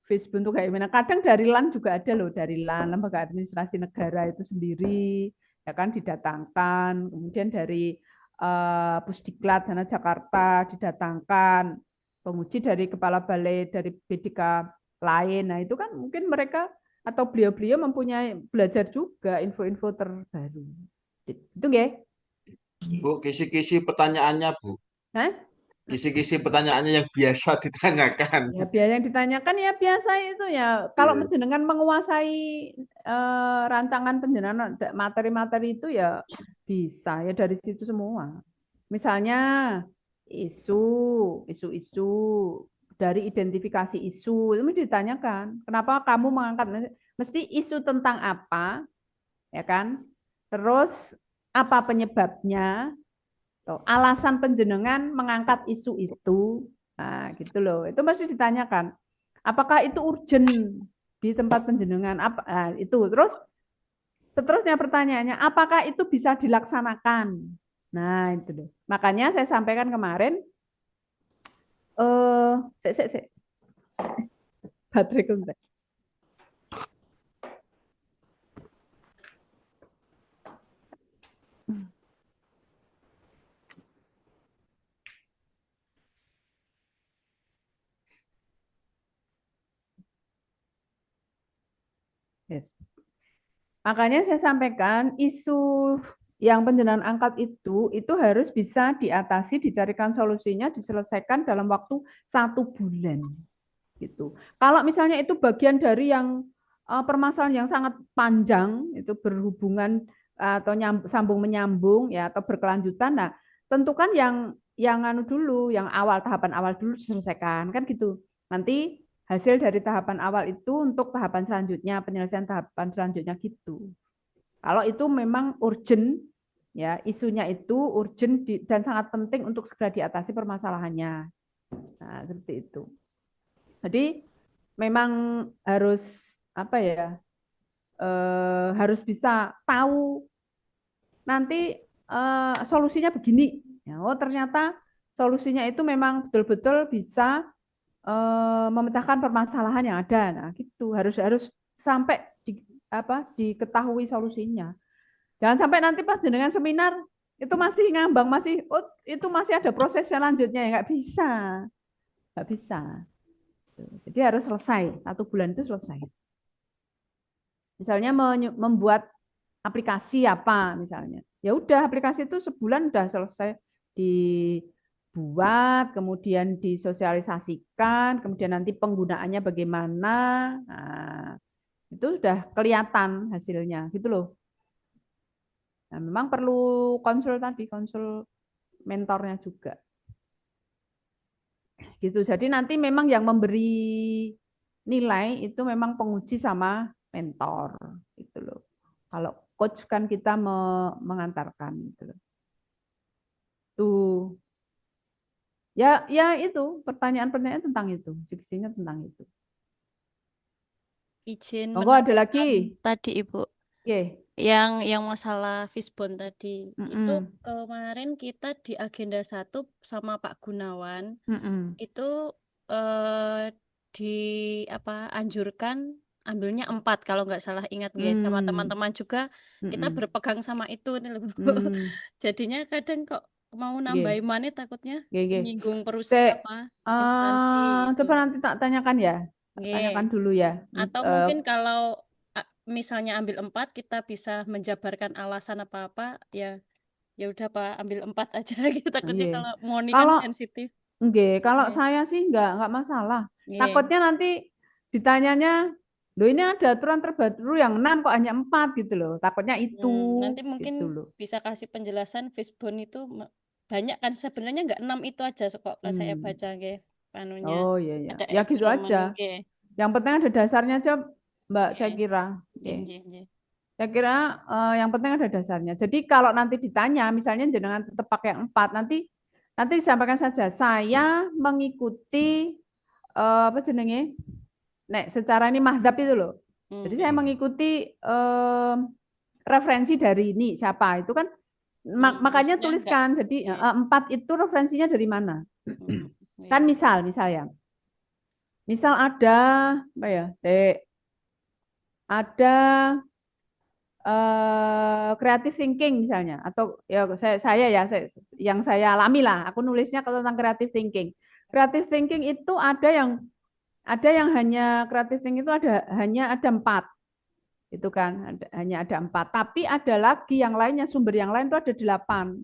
Facebook untuk kayak gimana. Kadang dari LAN juga ada loh, dari LAN Lembaga Administrasi Negara itu sendiri ya kan didatangkan. Kemudian dari Pusdiklat Dana Jakarta didatangkan penguji dari kepala balai dari BDK lain. Nah itu kan mungkin mereka atau beliau-beliau mempunyai belajar juga info-info terbaru. Itu nggih. Bu, kisi-kisi pertanyaannya Bu. Hah? kisi-kisi pertanyaannya yang biasa ditanyakan. Ya biasa yang ditanyakan ya biasa itu ya. Kalau Iya. penjenengan menguasai rancangan penjenengan materi-materi itu ya bisa ya dari situ semua. Misalnya isu-isu dari identifikasi isu itu mesti ditanyakan. Kenapa kamu mengangkat mesti isu tentang apa, ya kan? Terus apa penyebabnya? Alasan penjenengan mengangkat isu itu. Nah, gitu loh. Itu mesti ditanyakan. Apakah itu urgent di tempat penjenengan? Apa itu. Terus seterusnya pertanyaannya, apakah itu bisa dilaksanakan? Nah, itu loh. Makanya saya sampaikan kemarin sik. Baterai kuntek. Yes. Makanya saya sampaikan isu yang penjenengan angkat itu harus bisa diatasi, dicarikan solusinya, diselesaikan dalam waktu 1 bulan. Gitu. Kalau misalnya itu bagian dari yang permasalahan yang sangat panjang, itu berhubungan atau sambung menyambung ya atau berkelanjutan, nah tentukan yang anu dulu, yang tahapan awal dulu diselesaikan kan gitu. Nanti hasil dari tahapan awal itu untuk tahapan selanjutnya, penyelesaian tahapan selanjutnya gitu. Kalau itu memang urgent, ya isunya itu urgent dan sangat penting untuk segera diatasi permasalahannya. Nah, seperti itu. Jadi memang harus apa ya? Harus bisa tahu nanti solusinya begini. Ya, oh ternyata solusinya itu memang betul-betul bisa memecahkan permasalahan yang ada. Nah, gitu harus sampai diketahui solusinya. Jangan sampai nanti pas jenengan seminar itu masih ngambang, itu masih ada proses selanjutnya ya nggak bisa. Jadi harus selesai 1 bulan itu selesai. Misalnya membuat aplikasi apa misalnya, ya udah aplikasi itu sebulan udah selesai dibuat, kemudian disosialisasikan, kemudian nanti penggunaannya bagaimana. Nah, itu sudah kelihatan hasilnya gitu loh. Nah, memang perlu konsul mentornya juga. Gitu. Jadi nanti memang yang memberi nilai itu memang penguji sama mentor gitu loh. Kalau coach kan kita mengantarkan gitu loh. Tuh. Ya itu pertanyaan-pertanyaan tentang itu, diksinya tentang itu. Izin Monggo ada menambahkan lagi. tadi Ibu. Oke. Yang masalah Fishbone tadi itu Mm-mm. kemarin kita di agenda 1 sama Pak Gunawan Mm-mm. itu anjurkan ambilnya 4 kalau nggak salah ingat guys sama teman-teman juga kita berpegang sama itu nih loh. Jadinya kadang kok mau nambahin mana takutnya menyinggung instansi itu. Coba nanti tak tanyakan ya. Tanyakan dulu ya. Atau mungkin kalau misalnya ambil 4 kita bisa menjabarkan alasan apa-apa ya udah Pak ambil 4 aja gitu takutnya kalau Moni kan sensitif. Kalau saya sih nggak masalah. Takutnya nanti ditanyanya, loh ini ada aturan terbaru yang 6 kok hanya 4 gitu loh. Takutnya itu. Nanti mungkin gitu bisa kasih penjelasan Fishbone itu banyak kan sebenarnya nggak 6 itu aja kok saya baca panunya. Oh iya. Ada Ya gitu aja. Yang penting ada dasarnya aja Mbak, saya kira. Saya kira yang penting ada dasarnya. Jadi kalau nanti ditanya, misalnya jangan tetap pakai 4, nanti disampaikan saja. Saya mengikuti apa jenenge? Nek secara ini mahdzab itu loh. Jadi saya mengikuti referensi dari ini siapa itu kan makanya tuliskan. Jadi 4 itu referensinya dari mana? Kan misal ya. Misal ada apa ya? Ada creative thinking misalnya atau ya yang saya alami lah, aku nulisnya tentang creative thinking. Creative thinking itu ada yang hanya creative thinking itu hanya ada 4. Itu kan hanya ada 4, tapi ada lagi yang lainnya, sumber yang lain itu ada 8.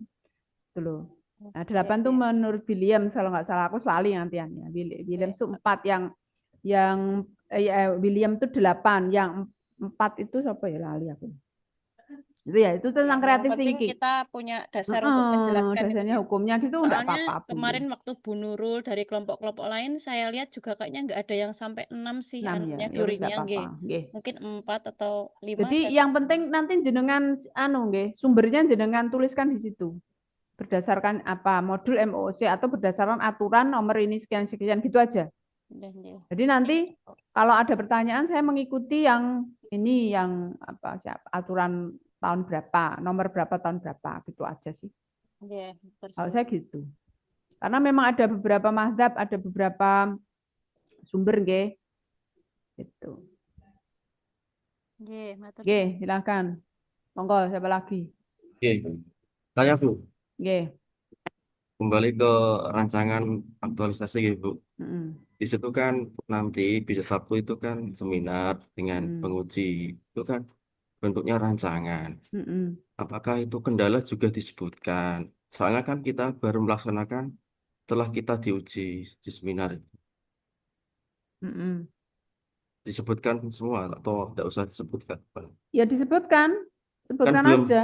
Gitu loh. Nah, Oke, 8 tuh menurut William, kalau nggak salah aku selalu nantiannya. William oke. tuh 4 yang William tuh 8, yang 4 itu siapa ya lali aku. Itu ya, itu Ya, tentang yang creative penting thinking. kita punya dasar untuk menjelaskan itu Dasarnya ya. hukumnya gitu enggak Soalnya apa-apa pun. kemarin waktu Bu Nurul dari kelompok-kelompok lain saya lihat juga kayaknya nggak ada yang sampai 6 sih 6 ya, anunya ya wis enggak durinya apa-apa. nggih. Nggih. Mungkin 4 atau 5 Jadi saya yang nggak tahu. penting nanti jenengan nggih, sumbernya jenengan tuliskan di situ. Berdasarkan apa? Modul MOOC atau berdasarkan aturan nomor ini sekian-sekian gitu aja. Nggih. Jadi nanti kalau ada pertanyaan saya mengikuti yang ini yang apa aturan tahun berapa, nomor berapa tahun berapa gitu aja sih. Nggih, Kalau saya gitu. Karena memang ada beberapa mazhab, ada beberapa sumber nggih. Gitu. Nggih, matur Nggih, suwun. silakan. Monggo siapa lagi? Oke. Tanya Bu, Nggih. kembali ke rancangan aktualisasi ya Bu. Heeh. Di situ kan nanti bisa Sabtu itu kan seminar dengan penguji. Itu kan bentuknya rancangan. Apakah itu kendala juga disebutkan? Soalnya kan kita baru melaksanakan setelah kita diuji di seminar. Disebutkan semua atau tidak usah disebutkan? Ya disebutkan, Kan sebutkan belum aja.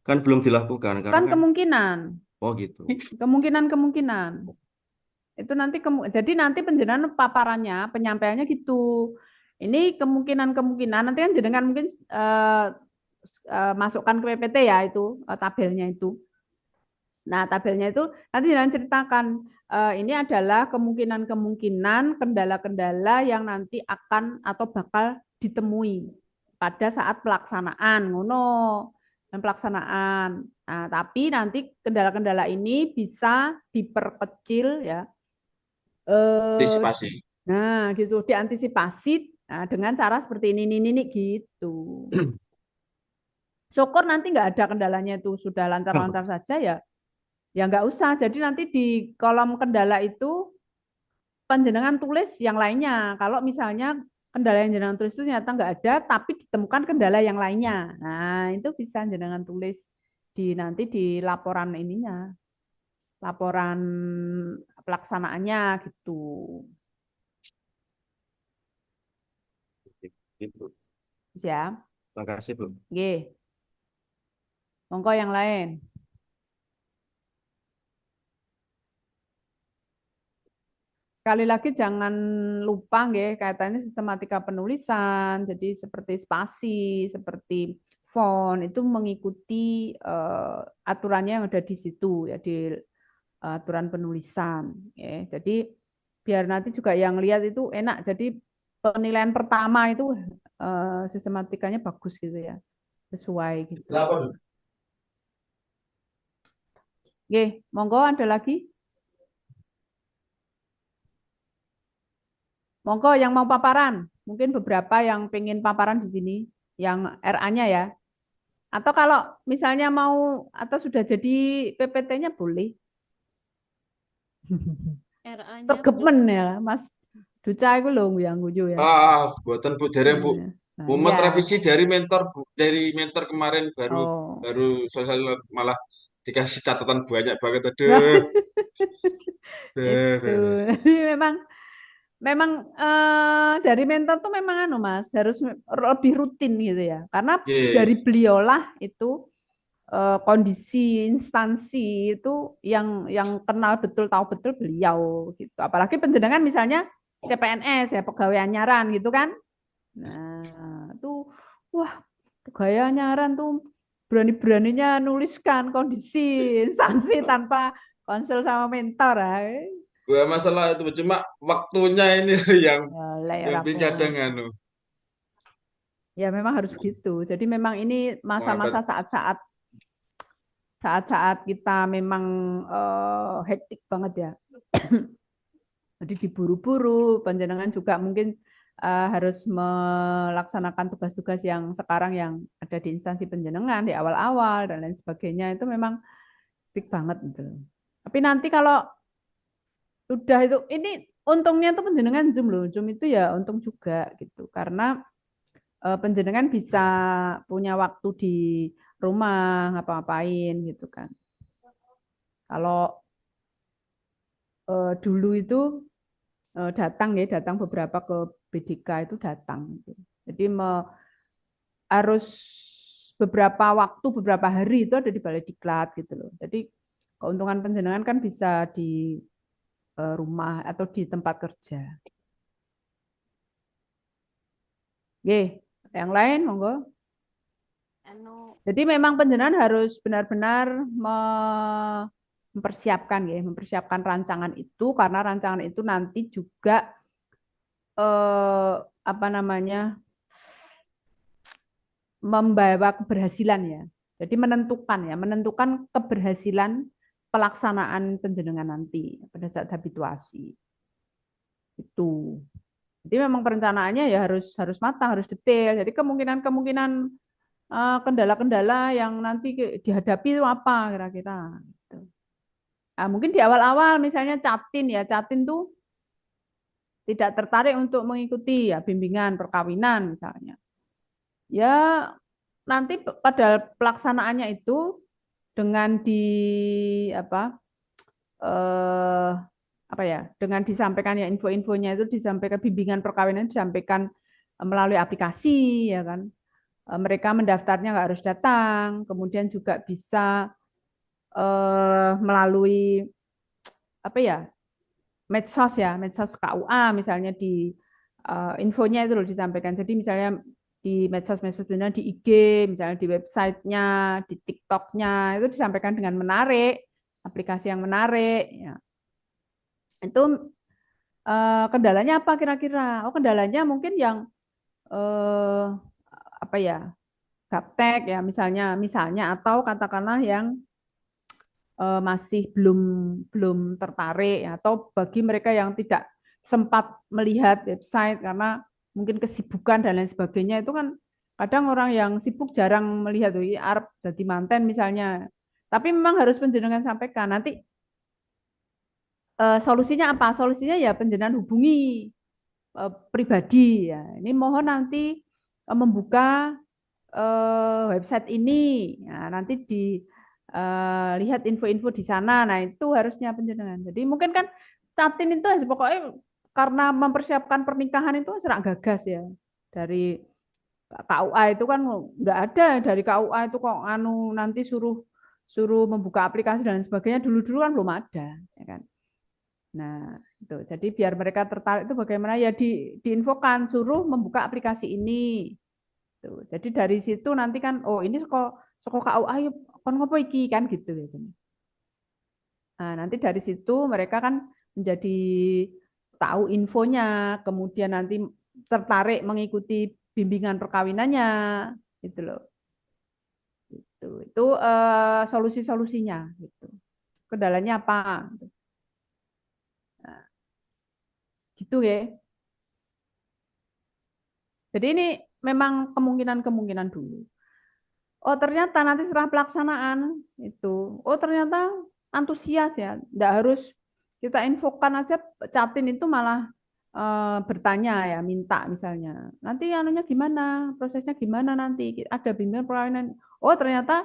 kan belum dilakukan karena Kan kan kemungkinan, oh gitu. kemungkinan. Itu nanti jadi nanti penjelasan paparannya, penyampaiannya gitu. Ini kemungkinan nanti kan jenengan mungkin masukkan ke PPT ya itu tabelnya itu. Nah, tabelnya itu nanti jangan ceritakan ini adalah kemungkinan kendala-kendala yang nanti akan atau bakal ditemui pada saat pelaksanaan ngono dan pelaksanaan. Nah, tapi nanti kendala-kendala ini bisa diperkecil ya. Antisipasi. Nah, gitu diantisipasi dengan cara seperti ini gitu. Syukur nanti nggak ada kendalanya itu sudah lancar-lancar saja ya. Ya nggak usah. Jadi nanti di kolom kendala itu panjenengan tulis yang lainnya. Kalau misalnya kendala yang jenengan tulis itu ternyata nggak ada, tapi ditemukan kendala yang lainnya. Nah, itu bisa jenengan tulis nanti di laporan ininya, laporan pelaksanaannya gitu. Gitu. Ya. Terima kasih Bu. Oke. Monggo yang lain. Sekali lagi jangan lupa nggih kaitannya sistematika penulisan, jadi seperti spasi, seperti font itu mengikuti aturannya yang ada di situ ya di aturan penulisan ya. Jadi biar nanti juga yang lihat itu enak. Jadi penilaian pertama itu sistematikanya bagus gitu ya. Sesuai gitu. Oke, monggo ada lagi? Monggo yang mau paparan, mungkin beberapa yang pengen paparan di sini, yang RA-nya ya. Atau kalau misalnya mau atau sudah jadi PPT-nya boleh. RA-nya Sergemen ya, Mas Duca itu loh yang guyu ya. Buatan Bu dereng Bu. Nah, Momen ya. revisi dari mentor Bu, dari mentor kemarin baru sosial malah dikasih catatan banyak banget aduh. Itu memang dari mentor tuh memang Mas harus lebih rutin gitu ya. Karena dari beliaulah itu kondisi instansi itu yang kenal betul tahu betul beliau gitu. Apalagi penjenengan misalnya CPNS ya pegawai anyaran gitu kan. Nah, tuh wah pegawai anyaran tuh berani-beraninya nuliskan kondisi instansi tanpa konsul sama mentor ya. Gua masalah itu cuma waktunya ini yang kadang ya memang harus begitu. Jadi memang ini masa-masa saat-saat kita memang hektik banget ya. Jadi diburu-buru, panjenengan juga mungkin harus melaksanakan tugas-tugas yang sekarang yang ada di instansi penjenengan di awal-awal dan lain sebagainya itu memang hektik banget gitu. Tapi nanti kalau udah itu ini untungnya tuh penjenengan Zoom loh. Zoom itu ya untung juga gitu. Karena penjenengan bisa punya waktu di rumah ngapa-ngapain gitu kan. Kalau dulu itu datang beberapa ke BDK itu datang. Jadi harus beberapa hari itu ada di Balai Diklat gitu loh. Jadi keuntungan panjenengan kan bisa di rumah atau di tempat kerja. Oke, yang lain monggo. Jadi memang panjenengan harus benar-benar mempersiapkan rancangan itu, karena rancangan itu nanti juga membawa keberhasilan ya. Jadi menentukan keberhasilan pelaksanaan panjenengan nanti pada saat habituasi. Itu. Jadi memang perencanaannya ya harus matang, harus detail. Jadi kemungkinan kendala-kendala yang nanti dihadapi itu apa kira-kira. Gitu. Nah, mungkin di awal-awal misalnya Catin tuh tidak tertarik untuk mengikuti ya bimbingan perkawinan misalnya. Ya nanti pada pelaksanaannya itu dengan dengan disampaikan ya info-infonya itu disampaikan, bimbingan perkawinan disampaikan melalui aplikasi ya kan. Mereka mendaftarnya nggak harus datang, kemudian juga bisa melalui medsos KUA misalnya di infonya itu loh disampaikan. Jadi misalnya di medsos di IG, misalnya di websitenya, di TikToknya itu disampaikan dengan menarik, aplikasi yang menarik. Ya. Itu kendalanya apa kira-kira? Kendalanya mungkin yang gaptek ya misalnya atau katakanlah yang masih belum tertarik ya, atau bagi mereka yang tidak sempat melihat website karena mungkin kesibukan dan lain sebagainya, itu kan kadang orang yang sibuk jarang melihat arep jadi manten misalnya. Tapi memang harus panjenengan sampaikan nanti solusinya apa? Solusinya ya panjenengan hubungi pribadi ya. Ini mohon nanti membuka website ini. Ya, nanti lihat info-info di sana. Nah, itu harusnya panjenengan. Jadi mungkin kan Catin itu pokoknya karena mempersiapkan pernikahan itu serak gagas ya. Dari KUA itu kan nggak ada, dari KUA itu kok nanti suruh membuka aplikasi dan sebagainya, dulu-dulu kan belum ada ya kan. Nah, itu. Jadi biar mereka tertarik itu bagaimana ya diinfokan suruh membuka aplikasi ini. Tuh. Jadi dari situ nanti kan ini kok KUA kon ngopo iki kan gitu ya. Nah, nanti dari situ mereka kan menjadi tahu infonya, kemudian nanti tertarik mengikuti bimbingan perkawinannya gitu loh. Itu solusi-solusinya gitu. Kendalanya apa? Nah, gitu ya. Jadi ini memang kemungkinan dulu. Oh ternyata nanti setelah pelaksanaan itu, ternyata antusias ya, tidak harus kita infokan aja. Catin itu malah bertanya ya, minta misalnya, nanti anunya gimana, prosesnya gimana nanti, ada bimbingan perkawinan. Oh ternyata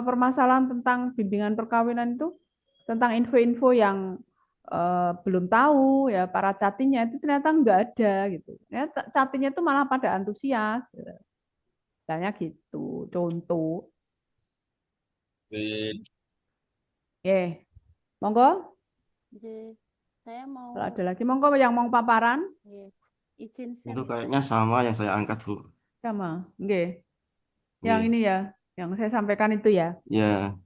permasalahan tentang bimbingan perkawinan itu, tentang info-info yang belum tahu ya para catinnya itu ternyata nggak ada gitu. Ya, catinnya itu malah pada antusias. Gitu. Misalnya gitu, contoh. Oke, monggo. Oke, saya mau. Kalau ada lagi, monggo yang mau paparan. Izin share. Itu kayaknya sama yang saya angkat, Bu. Sama, oke. Yang ini ya, yang saya sampaikan itu ya. Ya.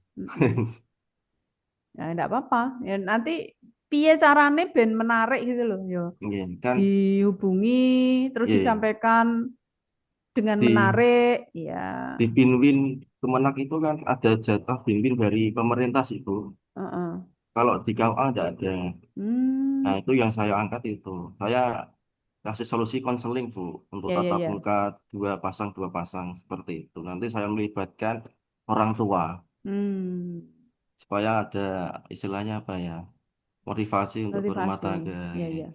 Ya, enggak apa-apa. Ya, nanti piye carane ben menarik gitu loh, yo. Kan dihubungi terus disampaikan dengan menarik, ya. Di Binwin Kemenak itu kan ada jatah Binwin dari pemerintah sih, Bu. Kalau di KUA tidak ada. Nah, itu yang saya angkat itu. Saya kasih solusi konseling, Bu, untuk tatap muka dua pasang seperti itu. Nanti saya melibatkan orang tua. Supaya ada istilahnya apa ya? Motivasi untuk berumah tangga. Iya.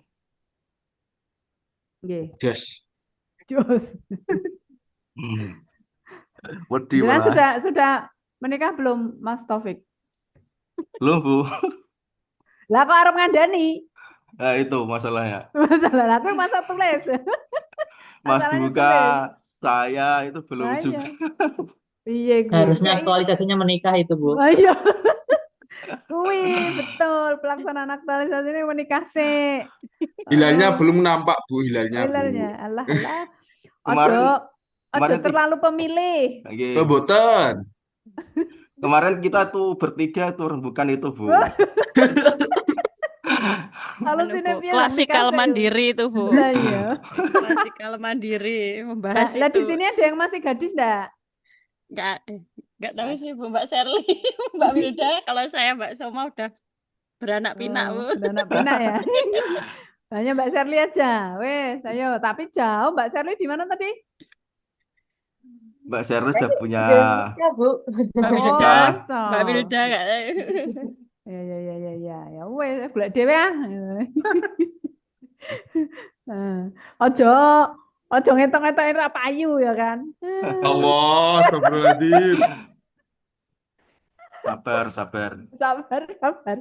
Yes. Sudah menikah belum, Mas Taufik? Belum, Bu. Lah kok arep ngandani? Nah, itu masalahnya. Masalah aku masa tulis. Mas Masalahnya dibuka tulis. saya itu belum Nah, juga. iya. Iya kuwi. Harusnya Kayak aktualisasinya menikah itu, Bu. oh, iya. Kuwi betul pelaksanaan aktualisasi ini menikah sih. Hilalnya Oh, belum nampak, Bu. Hilalnya, Bu. hilalnya. Allah Allah. Ojo Kemarin ojo kemarin terlalu pemilih. Oh, boten. kemarin kita tuh bertiga tuh rembukan itu, Bu. Halusine Bu, piye lah klasikal nikah sih. mandiri itu, Bu. Lah iya. Klasikal mandiri membahas Lah di itu. sini ada yang masih gadis enggak? Enggak tahu sih Bu, Mbak Sherly, Mbak Wilda. Kalau saya Mbak Soma udah beranak pinak, Bu. Beranak pinak ya. Hanya Mbak Sherly aja. Wes, ayo. Tapi jauh. Mbak Sherly di mana tadi? Mbak Sherly sudah punya Ya, Bu. Mbak Oh, Wilda, wes Mbak toh. Wilda enggak. Ya wes golek dhewe ah. Ojo ojo ngetok-ngetokin ra payu ya kan. Allah, astagfirullahaladzim. sabar, sabar. Sabar.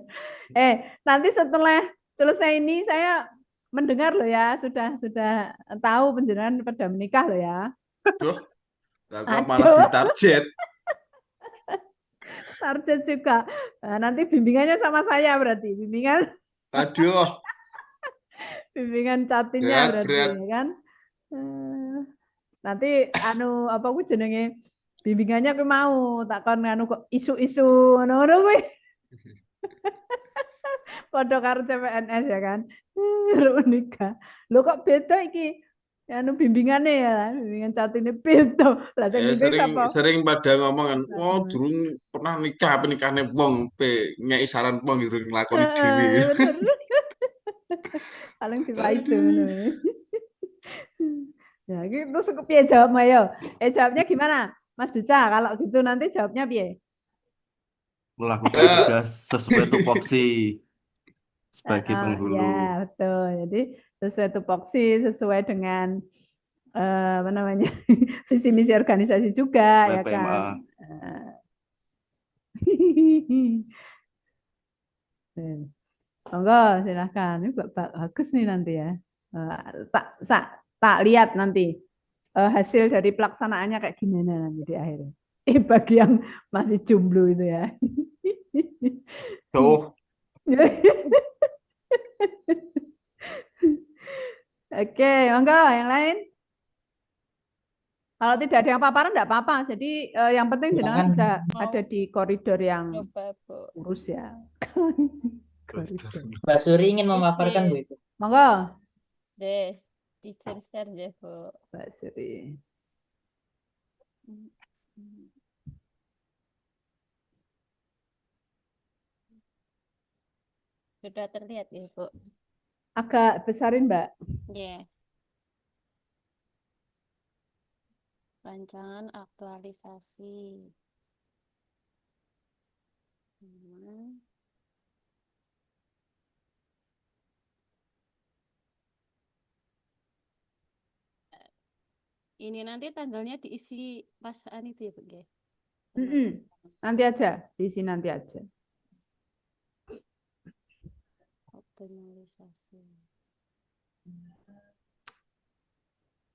Nanti setelah selesai ini saya mendengar loh ya, sudah tahu penjenengan pada menikah loh ya. Duh, lah kok Aduh. malah ditarget. Target juga. Nah, nanti bimbingannya sama saya berarti. Aduh, Bimbingan catinya berat, berarti berat. ya kan. Nanti apa ku jenenge bimbingannya aku mau takon kok isu-isu ngono kuwi. Padha karo CPNS ya kan. Menikah. Lho kok beda iki? Bimbingannya ya, bimbingan catine beda. Lah sing Sering pada ngomong kan, durung pernah nikah, apa nikahnya wong, nyai saran wong durung nglakoni dhewe. Paling tiba itu. Ya, terus piye jawab ayo? Jawabnya gimana? Mas Duca, kalau gitu nanti jawabnya piye? Melakukan tugas sesuai tupoksi sebagai penghulu. Ya, betul. Jadi sesuai tupoksi, sesuai dengan apa namanya? Visi misi organisasi juga Sesuai ya PMA. kan. Monggo silahkan. Ini bagus nih nanti ya. Tak lihat nanti hasil dari pelaksanaannya kayak gimana nanti di akhirnya. Bagi yang masih jomblo itu ya. Tuh. Oke, monggo yang lain. Kalau tidak ada yang paparan enggak apa-apa. Jadi yang penting jenengan sudah ada di koridor yang lurus ya. Mbak Suri ingin memaparkan Bu itu. Monggo. Deh, di-share deh, Bu. Mbak Suri. Sudah terlihat ya, Bu. Agak besarin, Mbak. Iya. Rancangan aktualisasi. Ini nanti tanggalnya diisi pasaan itu ya, Bu? Nanti aja, diisi nanti aja. Optimalisasi.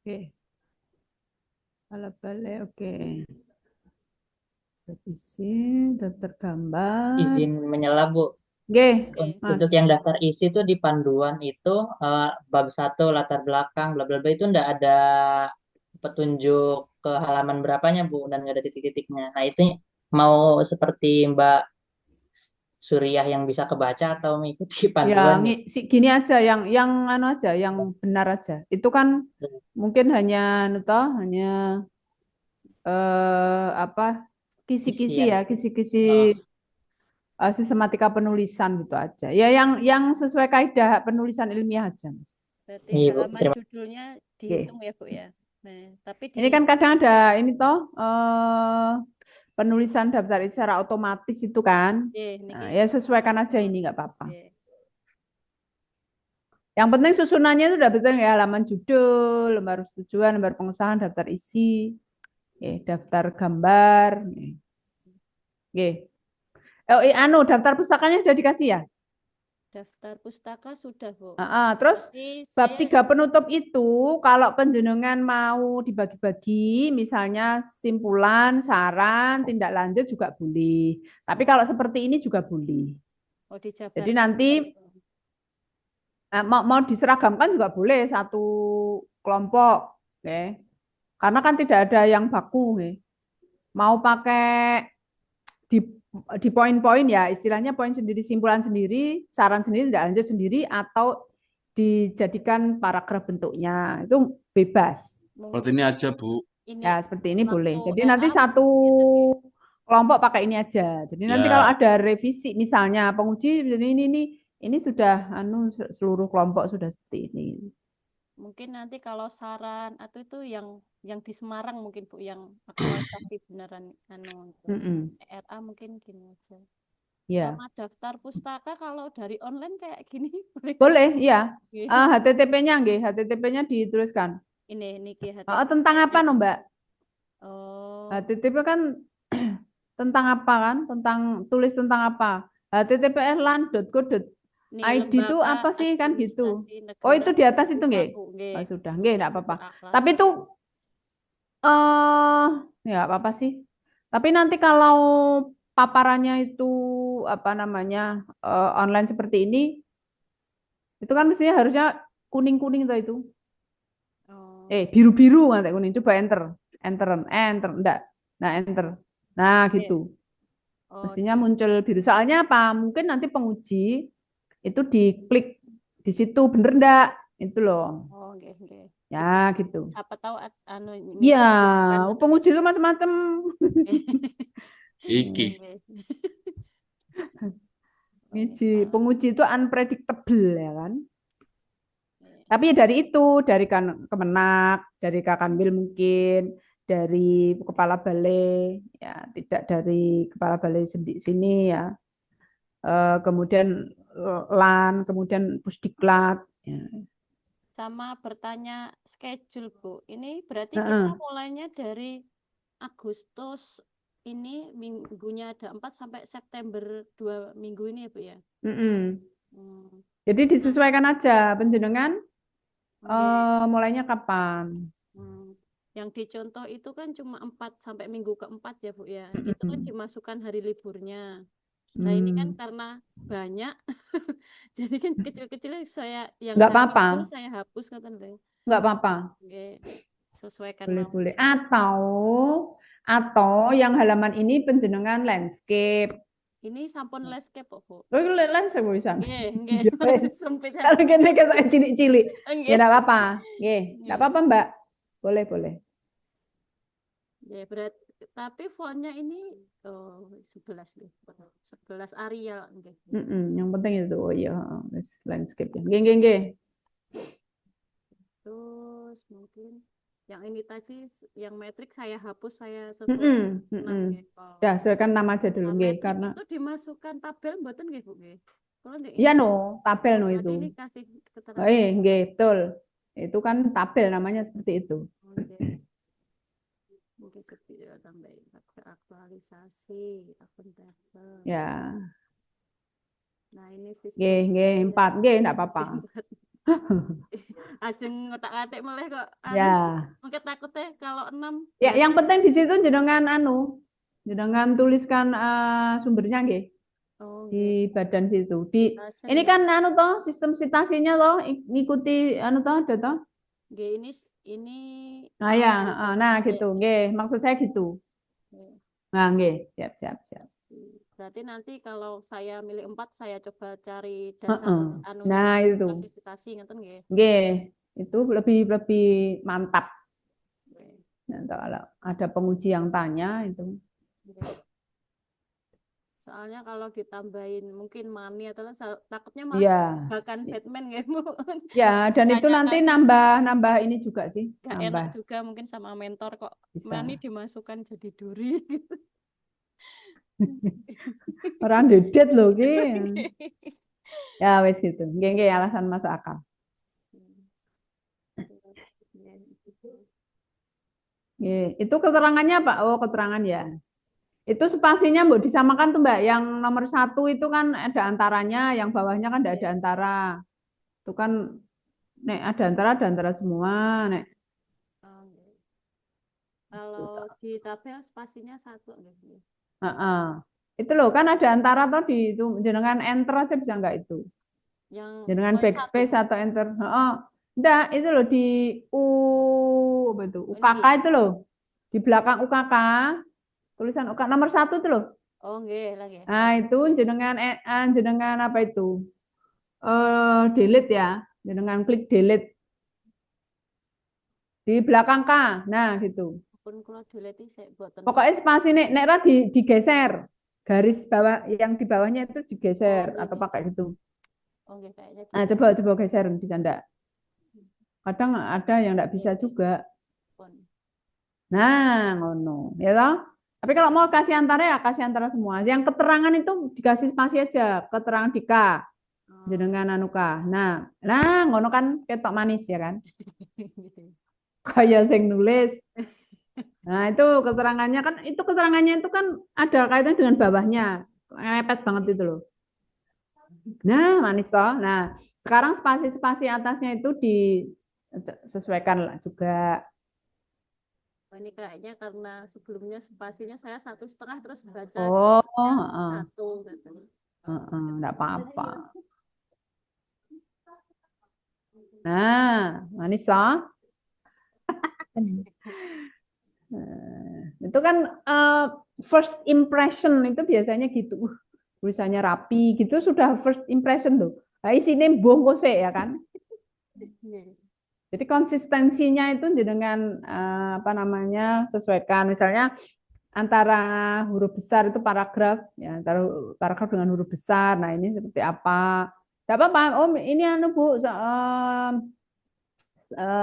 Oke. Kalau balik, oke. Isi, daftar gambar. Izin menyela, Bu. Oke, Untuk yang daftar isi itu di panduan itu bab 1 latar belakang bla bla bla itu enggak ada petunjuk ke halaman berapanya, Bu, dan nggak ada titik-titiknya. Nah, itu mau seperti Mbak Suriah yang bisa kebaca atau mengikuti panduan? Ya, gini aja, yang anu aja, yang benar aja. Itu kan mungkin hanya kisi-kisi ya, kisi-kisi sistematika penulisan gitu aja. Ya, yang sesuai kaidah penulisan ilmiah aja, Mas. Berarti halaman judulnya dihitung ya, Bu ya. Nah, tapi ini kan kadang ada ini toh penulisan daftar secara otomatis itu kan. Nah, ya sesuaikan aja ini nggak apa-apa. Yang penting susunannya itu udah betul ya, halaman judul, lembar persetujuan, lembar pengesahan, daftar isi, daftar gambar. Daftar pustakanya sudah dikasih ya? Daftar pustaka sudah, Bu. Terus Jadi bab saya 3 penutup itu kalau penjenengan mau dibagi-bagi, misalnya simpulan, saran, tindak lanjut juga boleh. Tapi kalau seperti ini juga boleh. Jadi dijabarkan nanti gitu. mau diseragamkan juga boleh satu kelompok, oke. Karena kan tidak ada yang baku, oke. Mau pakai di poin-poin ya, istilahnya poin sendiri, simpulan sendiri, saran sendiri, tidak lanjut sendiri, atau dijadikan paragraf bentuknya, itu bebas. Seperti ini aja, Bu. Ya, seperti ini boleh. waktu Jadi nanti RA satu kelompok pakai ini aja. Jadi nanti kalau Ya, ada revisi, misalnya penguji ini sudah seluruh kelompok sudah seperti ini. mungkin nanti kalau saran atau itu yang di Semarang mungkin Bu yang aktualisasi beneran RA mungkin gini aja. Ya. Sama daftar pustaka kalau dari online kayak gini boleh, iya. HTTP-nya nggih, HTTP-nya dituliskan. Ini HTTP. Tentang apa, no, Mbak? Oh. HTTP kan tentang apa kan? Tulis tentang apa? https://lan.co.id itu apa sih kan gitu? Oh, itu di atas itu nggih. Sudah, nggih, enggak apa-apa. Tapi itu ya apa-apa sih. Tapi nanti kalau paparannya itu apa namanya online seperti ini, itu kan mestinya harusnya kuning-kuning tuh itu. Biru-biru nanti kuning. Coba enter, enggak. Nah, enter. Nah, gitu. Mestinya muncul biru. Soalnya apa? Mungkin nanti penguji itu diklik di situ, bener enggak? Itu loh. Oh, okay. Ya, gitu. Siapa tahu ya, penguji itu macam-macam. Iki. Penguji itu unpredictable ya kan. Tapi dari itu, dari Kemenak, dari Kakanwil mungkin, dari kepala balai, ya tidak dari kepala balai sini ya. Kemudian LAN, kemudian Pusdiklat. Ya. Sama bertanya schedule, Bu. Ini berarti kita mulainya dari Agustus ini minggunya ada 4 sampai September 2 minggu ini ya, Bu ya? Jadi disesuaikan aja penjenengan mulainya kapan. Yang dicontoh itu kan cuma 4 sampai minggu keempat ya, Bu ya. Itu kan dimasukkan hari liburnya. Nah, ini kan karena banyak jadi kan kecil-kecilnya saya yang nggak apa-apa. Saya hapus kata deh. Nggak apa-apa. Sesuaikan boleh. Atau yang halaman ini penjenengan landscape. Ini sampun landscape kok, Bu. Oh, landscape bisa. Nggih. Sempit. Kalau kene kita cilik-cilik. Ya enggak apa-apa. Nggih, enggak apa-apa, Mbak. Boleh. Ya, berarti tapi fontnya ini 11 nih. 11 Arial nggih. Yang penting itu landscape ya. Nggih. Terus mungkin yang ini tadi yang metrik saya hapus, saya sesuaikan. Ya, sesuaikan nama aja dulu nggih karena itu dimasukkan tabel mboten nggih, Bu nggih. Iya tabel itu. Ini kasih keterangan. Nggih, betul. Itu kan tabel namanya seperti itu. Mungkin tambah aktualisasi akun tabel. Ya. Nah, ini nggih 4 nggih enggak apa-apa. Ajeng ngotak-atik meleh kok. Ya. Mungkin takutnya kalau 6. Ya, yang penting di situ jenengan tuliskan sumbernya nggih. Di badan situ. Ini kan toh sistem citasinya toh ngikuti toh ada toh. Nggih, ini nah gitu nggih, maksud saya gitu. Nah, nggih, siap. Berarti nanti kalau saya milih 4 saya coba cari dasar nah itu. citasi ngeten nggih. Nggih, itu lebih mantap. Nah, kalau ada penguji yang tanya itu. Soalnya kalau ditambahin mungkin money atau takutnya malah bahkan Batman nggih, Bu. Ya, dan itu nanti nambah ini juga sih. Nambah. Enak juga mungkin sama mentor kok. Money dimasukkan jadi duri. Orang dedet loh ki. Ya wes gitu. Nggih alasan masuk akal. Itu keterangannya apa? Oh, keterangan ya. Itu spasinya Mbak disamakan tuh Mbak. Yang nomor 1 itu kan ada antaranya, yang bawahnya kan tidak ada antara. Itu kan nek ada antara semua, nek. Kalau di tabel spasinya 1 gitu. Itu loh kan ada antara tuh di itu jenengan enter aja bisa nggak itu? Yang Jenengan backspace atau enter. Enggak, itu loh di apa itu? UKK itu loh. Di belakang UKK, tulisan UKK nomor 1 itu loh. Oh, nggih, lagi. Nah, itu jenengan apa itu? Delete ya. Jenengan klik delete. Di belakang K. Nah, gitu. Kalau delete saya buat Pokoknya spasi nek ra digeser. Garis bawah yang di bawahnya itu digeser atau pakai gitu. Oh, nggih, kayaknya. Nah, coba geser bisa enggak? Kadang ada yang enggak bisa juga. Nah, ngono, ya toh? Tapi kalau mau kasih antara ya kasih antara semua. Yang keterangan itu dikasih spasi aja, keterangan di K. Jenengan anuka. Nah, ngono kan ketok manis ya kan? Kayak sing nulis. Nah, itu keterangannya itu kan ada kaitan dengan bawahnya. Ngepet banget itu loh. Nah, manis toh. Nah, sekarang spasi-spasi atasnya itu disesuaikan lah juga. Ini kayaknya karena sebelumnya spasinya saya 1,5 terus baca 1 gitu. Enggak apa-apa. Nah, manis toh. Itu kan first impression itu biasanya gitu. Tulisannya rapi gitu sudah first impression loh. Nah, isinya bongko sih ya kan. Jadi konsistensinya itu dengan apa namanya sesuaikan misalnya antara huruf besar itu paragraf ya antara paragraf dengan huruf besar. Nah, ini seperti apa? Tidak apa-apa. Oh, ini anu Bu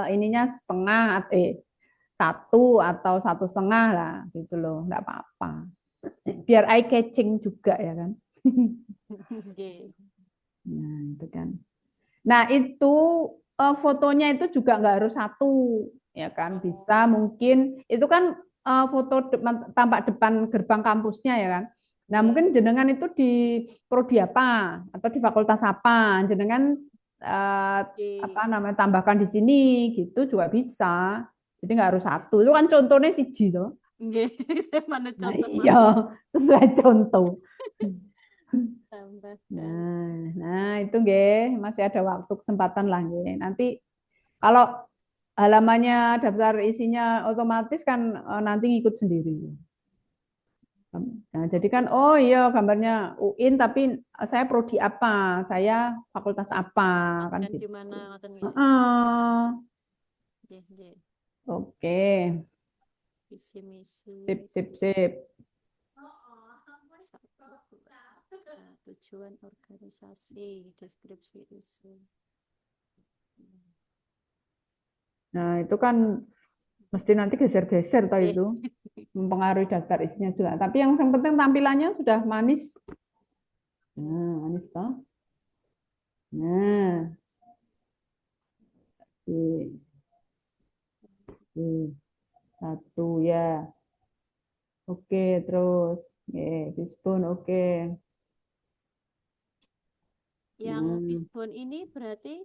ininya setengah 1 atau 1,5 lah gitu loh, nggak apa-apa. Biar eye catching juga ya kan. Nah itu kan. Nah itu fotonya itu juga nggak harus 1 ya kan, bisa mungkin itu kan foto tampak depan gerbang kampusnya ya kan. Nah mungkin jenengan itu di prodi apa atau di fakultas apa, jenengan apa namanya tambahkan di sini gitu juga bisa. Jadi nggak harus 1. Itu kan contohnya siji toh. Nggih, mana contoh. Iya, sesuai contoh. Nah itu nggih, masih ada waktu kesempatan lah nggih. Nanti kalau halamannya daftar isinya otomatis kan nanti ngikut sendiri. Nah, jadi kan oh iya gambarnya UIN tapi saya prodi apa, saya fakultas apa kan gitu. Di mana Oke. Visi-misi. Sip. Tujuan organisasi, deskripsi isu. Nah, itu kan mesti nanti geser-geser toh itu. Mempengaruhi daftar isinya juga. Tapi yang penting tampilannya sudah manis. Nah, manis toh. Nah. Oke. 1 ya. Oke, terus. Fishbone oke. Yang fishbone ini berarti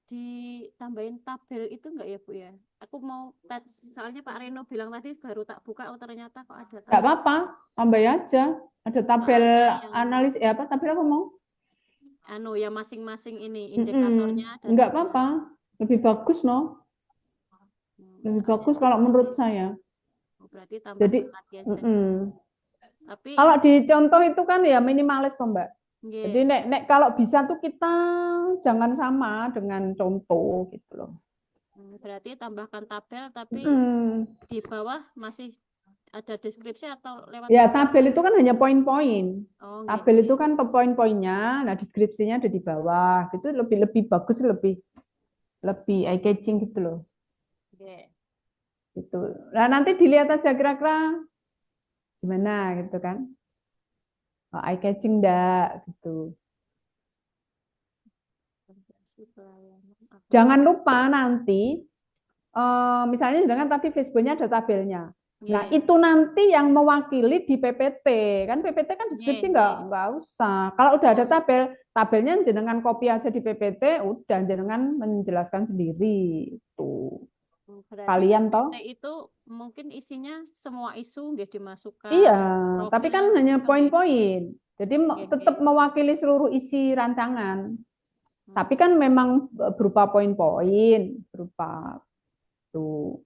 ditambahin tabel itu enggak ya Bu ya? Aku mau soalnya Pak Reno bilang tadi baru tak buka, oh ternyata kok ada tabel. Enggak apa-apa, tambah aja. Ada tabel analis apa tabel apa mau? Anu ya masing-masing ini indikatornya. Enggak apa-apa, lebih bagus no. Lebih bagus kalau menurut saya. Berarti tambah lagi aja. Tapi kalau dicontoh itu kan ya minimalis toh Mbak. Jadi nek kalau bisa tuh kita jangan sama dengan contoh gitu loh. Berarti tambahkan tabel tapi di bawah masih ada deskripsi atau lewat? Ya tabel itu kan hanya poin-poin. Tabel itu kan poin-poinnya, nah deskripsinya ada di bawah. Itu lebih bagus, lebih eye catching gitu loh. Gitu. Nah nanti dilihat aja kira-kira gimana gitu kan. Eye catching enggak gitu. Jangan lupa nanti misalnya dengan tadi Facebooknya ada tabelnya. Nah, Nggih. itu nanti yang mewakili di PPT. Kan PPT kan deskripsi nggak usah. Kalau udah ada tabelnya jenengan copy aja di PPT, udah jenengan menjelaskan sendiri. Itu. Berarti Kalian PPT toh? itu mungkin isinya semua isu nggih dimasukkan. Iya, tapi kan Profilnya hanya gitu nggih. poin-poin. Jadi tetap mewakili seluruh isi rancangan. Tapi kan memang berupa poin-poin, berupa tuh.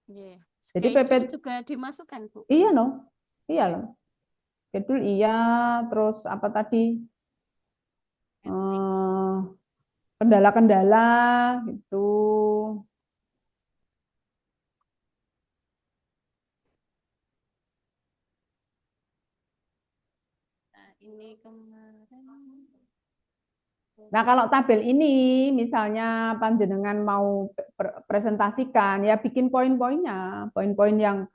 Jadi Schedule juga dimasukkan, Bu. Iya loh. Iya loh. Schedule iya, terus apa tadi? Kendala-kendala gitu. Nah, ini kemarin. Nah, kalau tabel ini misalnya panjenengan mau presentasikan, ya bikin poin-poinnya. Poin-poin yang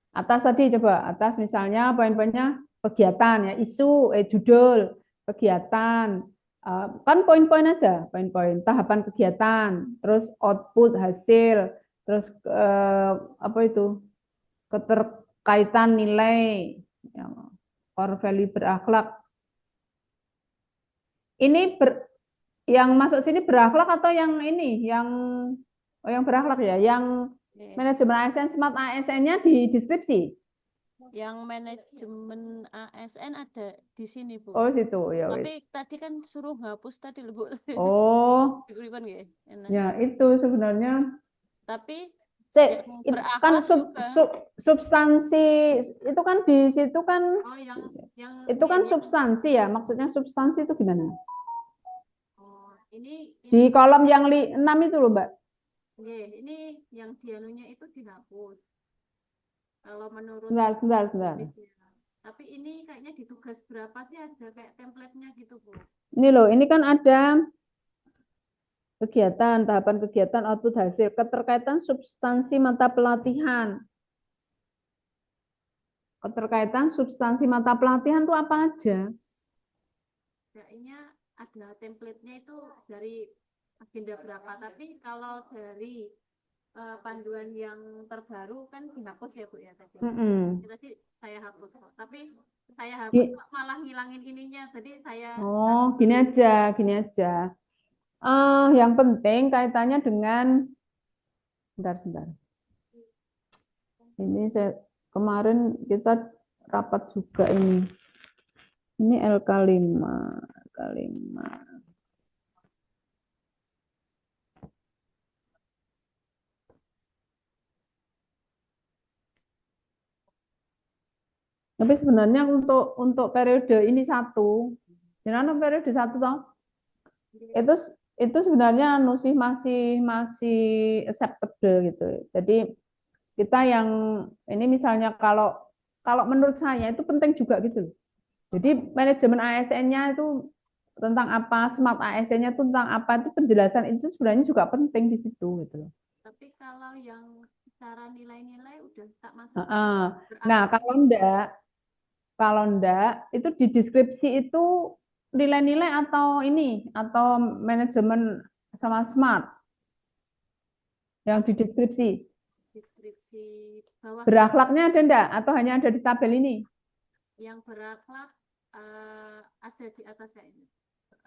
atas tadi coba, atas misalnya poin-poinnya kegiatan ya, isu, judul, kegiatan. Kan poin-poin aja, poin-poin tahapan kegiatan, terus output hasil, terus apa itu? Keterkaitan nilai, core value berakhlak. Ini yang masuk sini berakhlak atau yang ini, yang berakhlak ya, yang manajemen ASN Smart ASN-nya di deskripsi. Yang manajemen ASN ada di sini, Bu. Oh, situ ya. Tapi tadi kan suruh hapus tadi, Bu. Oh. Ya, itu sebenarnya. Tapi kan substansi itu kan di situ kan. Oh, itu kan substansi ya. Maksudnya substansi itu gimana? Oh, ini di kolom yang 6 itu loh, Mbak. Ini yang dianunya itu dihapus. Kalau menurut sebentar. Tapi ini kayaknya di tugas berapa sih ada kayak template-nya gitu, Bu. Ini loh, ini kan ada kegiatan, tahapan kegiatan, output hasil, keterkaitan substansi mata pelatihan. Keterkaitan substansi mata pelatihan itu apa aja? Kayaknya ada template-nya itu dari agenda berapa, tapi kalau dari panduan yang terbaru kan dihapus ya, Bu ya tadi. Tadi saya hapus kok. Tapi saya hapus malah ngilangin ininya. Tadi saya gini aja. Yang penting kaitannya dengan sebentar. Ini kemarin kita rapat juga ini. Ini LK5. Tapi sebenarnya untuk periode ini satu, jangan periode satu toh, itu sebenarnya masih acceptable gitu. Jadi kita yang ini misalnya kalau menurut saya itu penting juga gitu. Jadi manajemen ASN-nya itu tentang apa, smart ASN-nya itu tentang apa, itu penjelasan itu sebenarnya juga penting di situ gitu. Tapi kalau yang cara nilai-nilai udah tak masuk. Nah, kalau enggak itu di deskripsi itu nilai-nilai atau manajemen sama smart yang di deskripsi bawah. Berakhlaknya ada enggak atau hanya ada di tabel ini? Yang berakhlak ada di atasnya ini.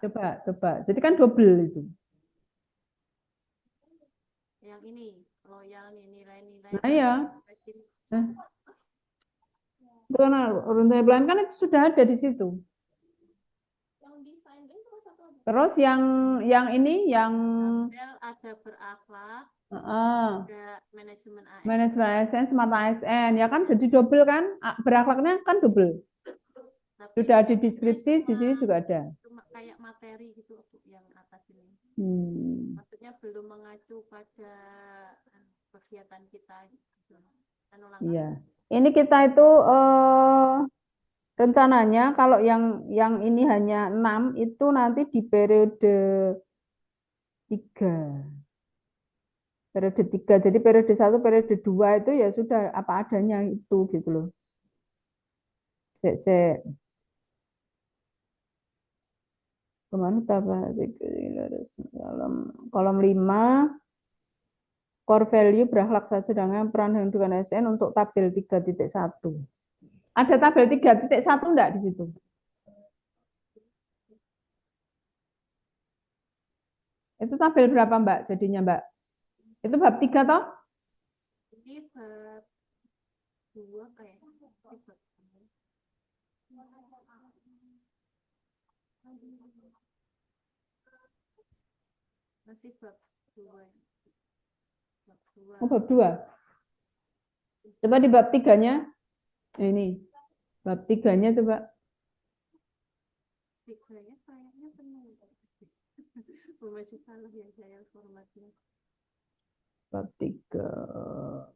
Coba. Jadi kan double itu. Yang ini loyal nilai-nilai. Nah, iya. Runtuh bulan kan itu sudah ada di situ. Terus yang ini yang ada berakhlak, ada manajemen ASN, smart ASN, ya kan jadi double kan? Berakhlaknya kan double. Sudah di deskripsi di sini juga ada. Cuma kayak materi gitu yang atas ini. Maksudnya belum mengacu pada kegiatan kita. Iya. Ini kita itu rencananya kalau yang ini hanya 6 itu nanti di periode 3. Periode 3. Jadi periode 1, periode 2 itu ya sudah apa adanya itu gitu loh. Kemana kolom 5 core value berakhlak saja, sedangkan peran dengan ASN untuk tabel 3.1. Ada tabel 3.1 enggak di situ? Itu tabel berapa, Mbak? Jadinya, Mbak? Itu bab 3 toh? Ini bab 2 kayaknya. Masih bab 2. Oh, bab 2. Coba di bab 3-nya. Ini. Bab 3-nya coba. 3-nya kayaknya penuh. Masih salah ya saya formatnya. Bab 3.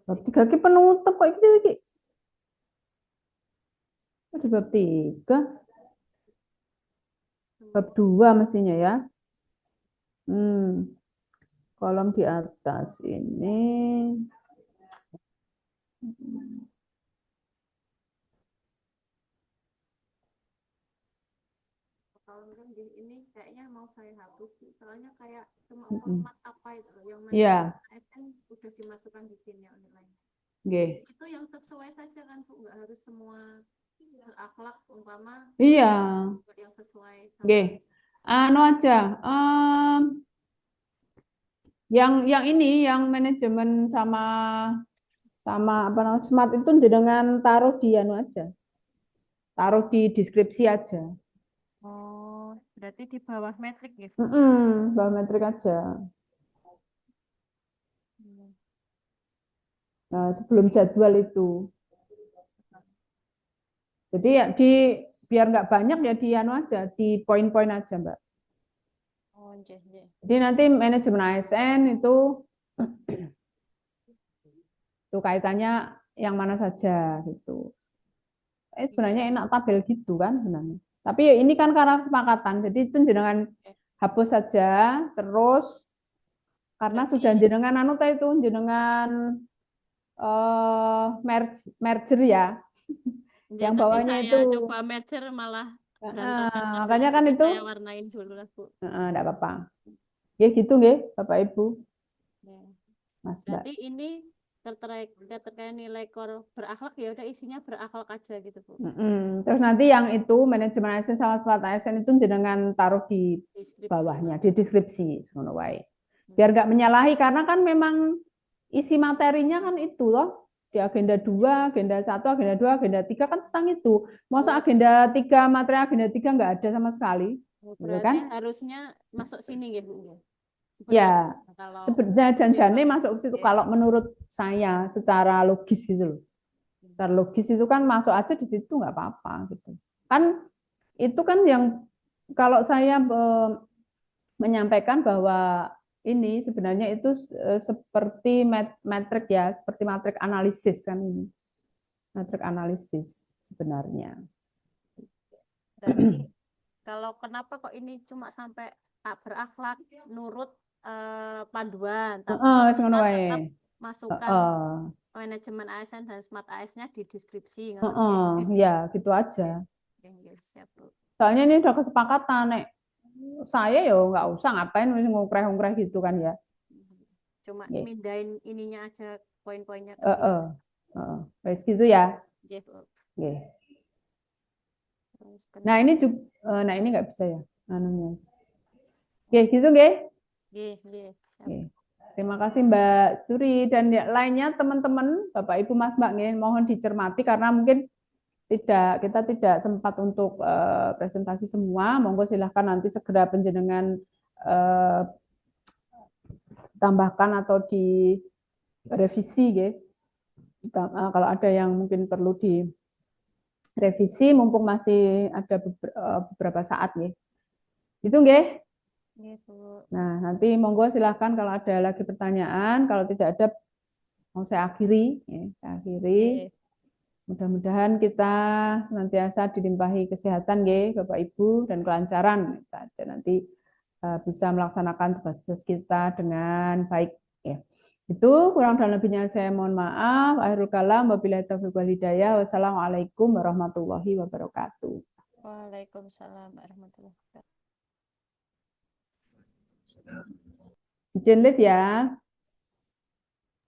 Bab 3 ki penutup kok iki. Di bab 3. Bab 2 mestinya ya. Kolom di atas ini. Kalau ini kayaknya mau saya hapus, soalnya kayak cuma format apa itu yang mana ASN udah dimasukkan di sini online. Itu yang sesuai saja kan Bu, nggak harus semua berakhlak umpama. Yang sesuai. Anu aja. Yang ini, yang manajemen sama apa namanya smart itu jenengan taruh di anu aja. Taruh di deskripsi aja. Oh, berarti di bawah metrik ya? Bawah metrik aja. Nah, sebelum jadwal itu. Jadi ya biar nggak banyak ya di anu aja, di poin-poin aja, Mbak. Oh, jadi nanti manajemen ASN itu kaitannya yang mana saja gitu. Sebenarnya enak tabel gitu kan sebenarnya. Tapi ya ini kan karena kesepakatan, jadi itu jenengan hapus saja, terus karena sudah jenengan anu itu jenengan merger ya. Yang bawahnya saya itu coba merger malah berantakan. makanya kan itu saya warnain dulu lah Bu. Enggak apa-apa. Ya gitu nggih, Bapak Ibu. Mas, berarti Mbak. Ini terkait nilai core berakhlak ya udah isinya berakhlak aja gitu Bu. Terus nanti yang itu manajemen ASN sama smart ASN itu jenengan taruh di bawahnya, di deskripsi ngono wae. Biar nggak menyalahi karena kan memang isi materinya kan itu loh. Di agenda 2, agenda 1, agenda 2, agenda 3 kan tentang itu. Masa agenda 3, materi agenda 3 nggak ada sama sekali. Berarti kan? Harusnya masuk sini ya Bu. Ya, sebenarnya janjane masuk ke situ kalau menurut saya secara logis gitu loh. Secara logis itu kan masuk aja di situ nggak apa-apa gitu. Kan itu kan yang kalau saya menyampaikan bahwa ini sebenarnya itu seperti metrik ya, seperti matrik analisis kan ini. Matrik analisis sebenarnya. Berarti kalau kenapa kok ini cuma sampai berakhlak nurut panduan, tapi tetap masukkan manajemen ASN dan smart ASN-nya di deskripsi. Ya, gitu aja. Soalnya ini udah kesepakatan, Nek. Saya ya nggak usah ngapain ngungkreh-ngungkreh gitu kan ya. Cuma mindahin ininya aja, poin-poinnya ke sini. Wes gitu ya. Nah ini juga, nah ini nggak bisa ya anunya. Gitu nggih. Terima kasih Mbak Suri dan lainnya teman-teman, Bapak Ibu Mas Mbak nggih, mohon dicermati karena mungkin kita tidak sempat untuk presentasi semua. Monggo silahkan nanti segera penjenengan tambahkan atau direvisi ya. Kalau ada yang mungkin perlu direvisi mumpung masih ada beberapa saat ya. Itu nggih. Nah, nanti monggo silahkan kalau ada lagi pertanyaan, kalau tidak ada mau saya akhiri ya, Mudah-mudahan kita senantiasa dilimpahi kesehatan nggih Bapak Ibu dan kelancaran saja nanti bisa melaksanakan tugas-tugas kita dengan baik ya. Itu kurang dan lebihnya saya mohon maaf. Akhirul kalam wabillahi taufiq wal hidayah. Wassalamualaikum warahmatullahi wabarakatuh. Waalaikumsalam warahmatullahi wabarakatuh. Izin live ya.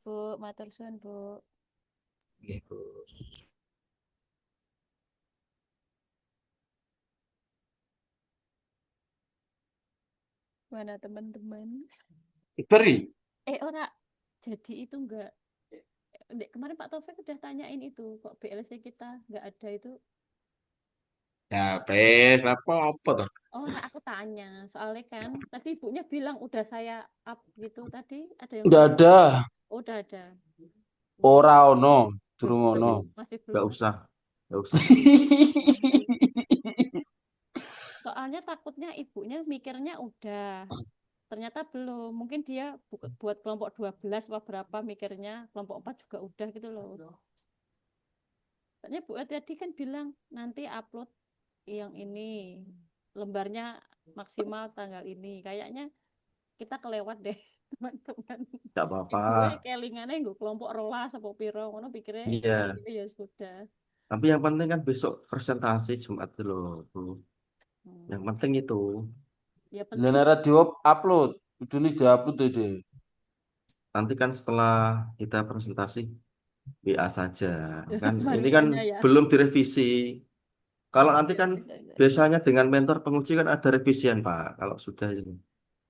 Bu, matur suwun, Bu. Gitu. Mana teman-teman? Beri. Ora. Jadi itu enggak. Kemarin Pak Taufik udah tanyain itu. Kok BLC kita enggak ada itu? Ya, pes apa tuh? Ora, aku tanya. Soalnya kan tadi ibunya bilang udah saya up gitu. Tadi ada yang Nggak bilang. ada. Oh, udah ada. Ora ono, durung ono. Masih Nggak belum. usah. Nggak usah. Soalnya takutnya ibunya mikirnya udah. Ternyata belum. Mungkin dia buat kelompok 12 apa berapa mikirnya. Kelompok 4 juga udah gitu loh. Soalnya Bu tadi kan bilang nanti upload yang ini. Lembarnya maksimal tanggal ini. Kayaknya kita kelewat deh, teman-teman. Nggak apa-apa. Gue kelingannya gue kelompok rolas apa piro. Ngono pikirnya Iya. ya sudah. Tapi yang penting kan besok presentasi Jumat itu loh, Bu. Yang penting itu. Ya Dan penting. radio upload. Itu nih diupload deh. Nanti kan setelah kita presentasi WA saja. Kan Baru ini kan tanya ya. belum direvisi. Kalau nanti kan Bisa. biasanya dengan mentor penguji kan ada revisian, Pak. Kalau sudah itu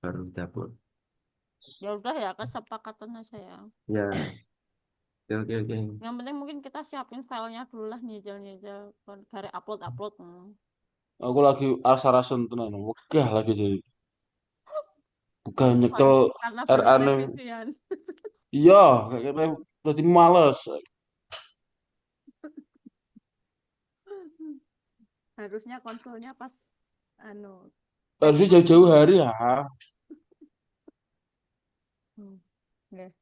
baru dapur. Ya udah ya, kesepakatannya saya. Ya. Oke. Yang penting mungkin kita siapin filenya dulu lah, nyicil karek upload. Aku lagi asa-rasen tenan. Wegah lagi jadi. Bukan nyekel Karena baru RA nih. revisian. Iya, kayaknya tadi males. Harusnya konsulnya pas Harusnya jauh-jauh hari ya. Okay.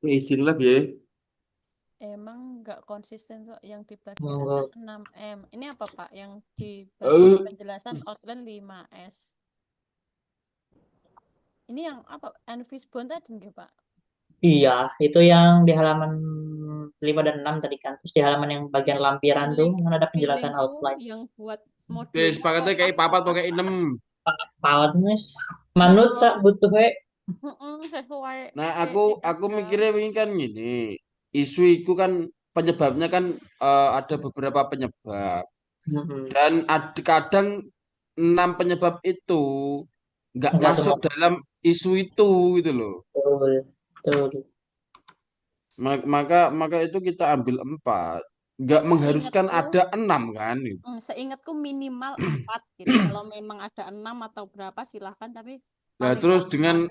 Izin lah ya. Emang nggak konsisten tuh yang dibagi Monggo. atas 6M. Ini apa Pak? Yang dibagi penjelasan outline 5S. Ini yang apa? Anfisbon tadi nggak Pak? Iya, itu yang di halaman 5 dan 6 tadi kan. Terus di halaman yang bagian lampiran tuh kan ada penjelasan outline. Yang buat modul. Oke, sepakatnya kayak papat pakai 6. Pautnya manut sak butuh Sesuai. Nah, aku mikirnya ini kan gini. Isu itu kan penyebabnya kan ada beberapa penyebab. Dan kadang 6 penyebab itu nggak masuk semua. dalam isu itu gitu loh. Betul. Maka itu kita ambil 4. Nggak mengharuskan ada 6 kan? Seingatku minimal 4 gitu. Kalau memang ada 6 atau berapa silahkan, tapi Nah, terus dengan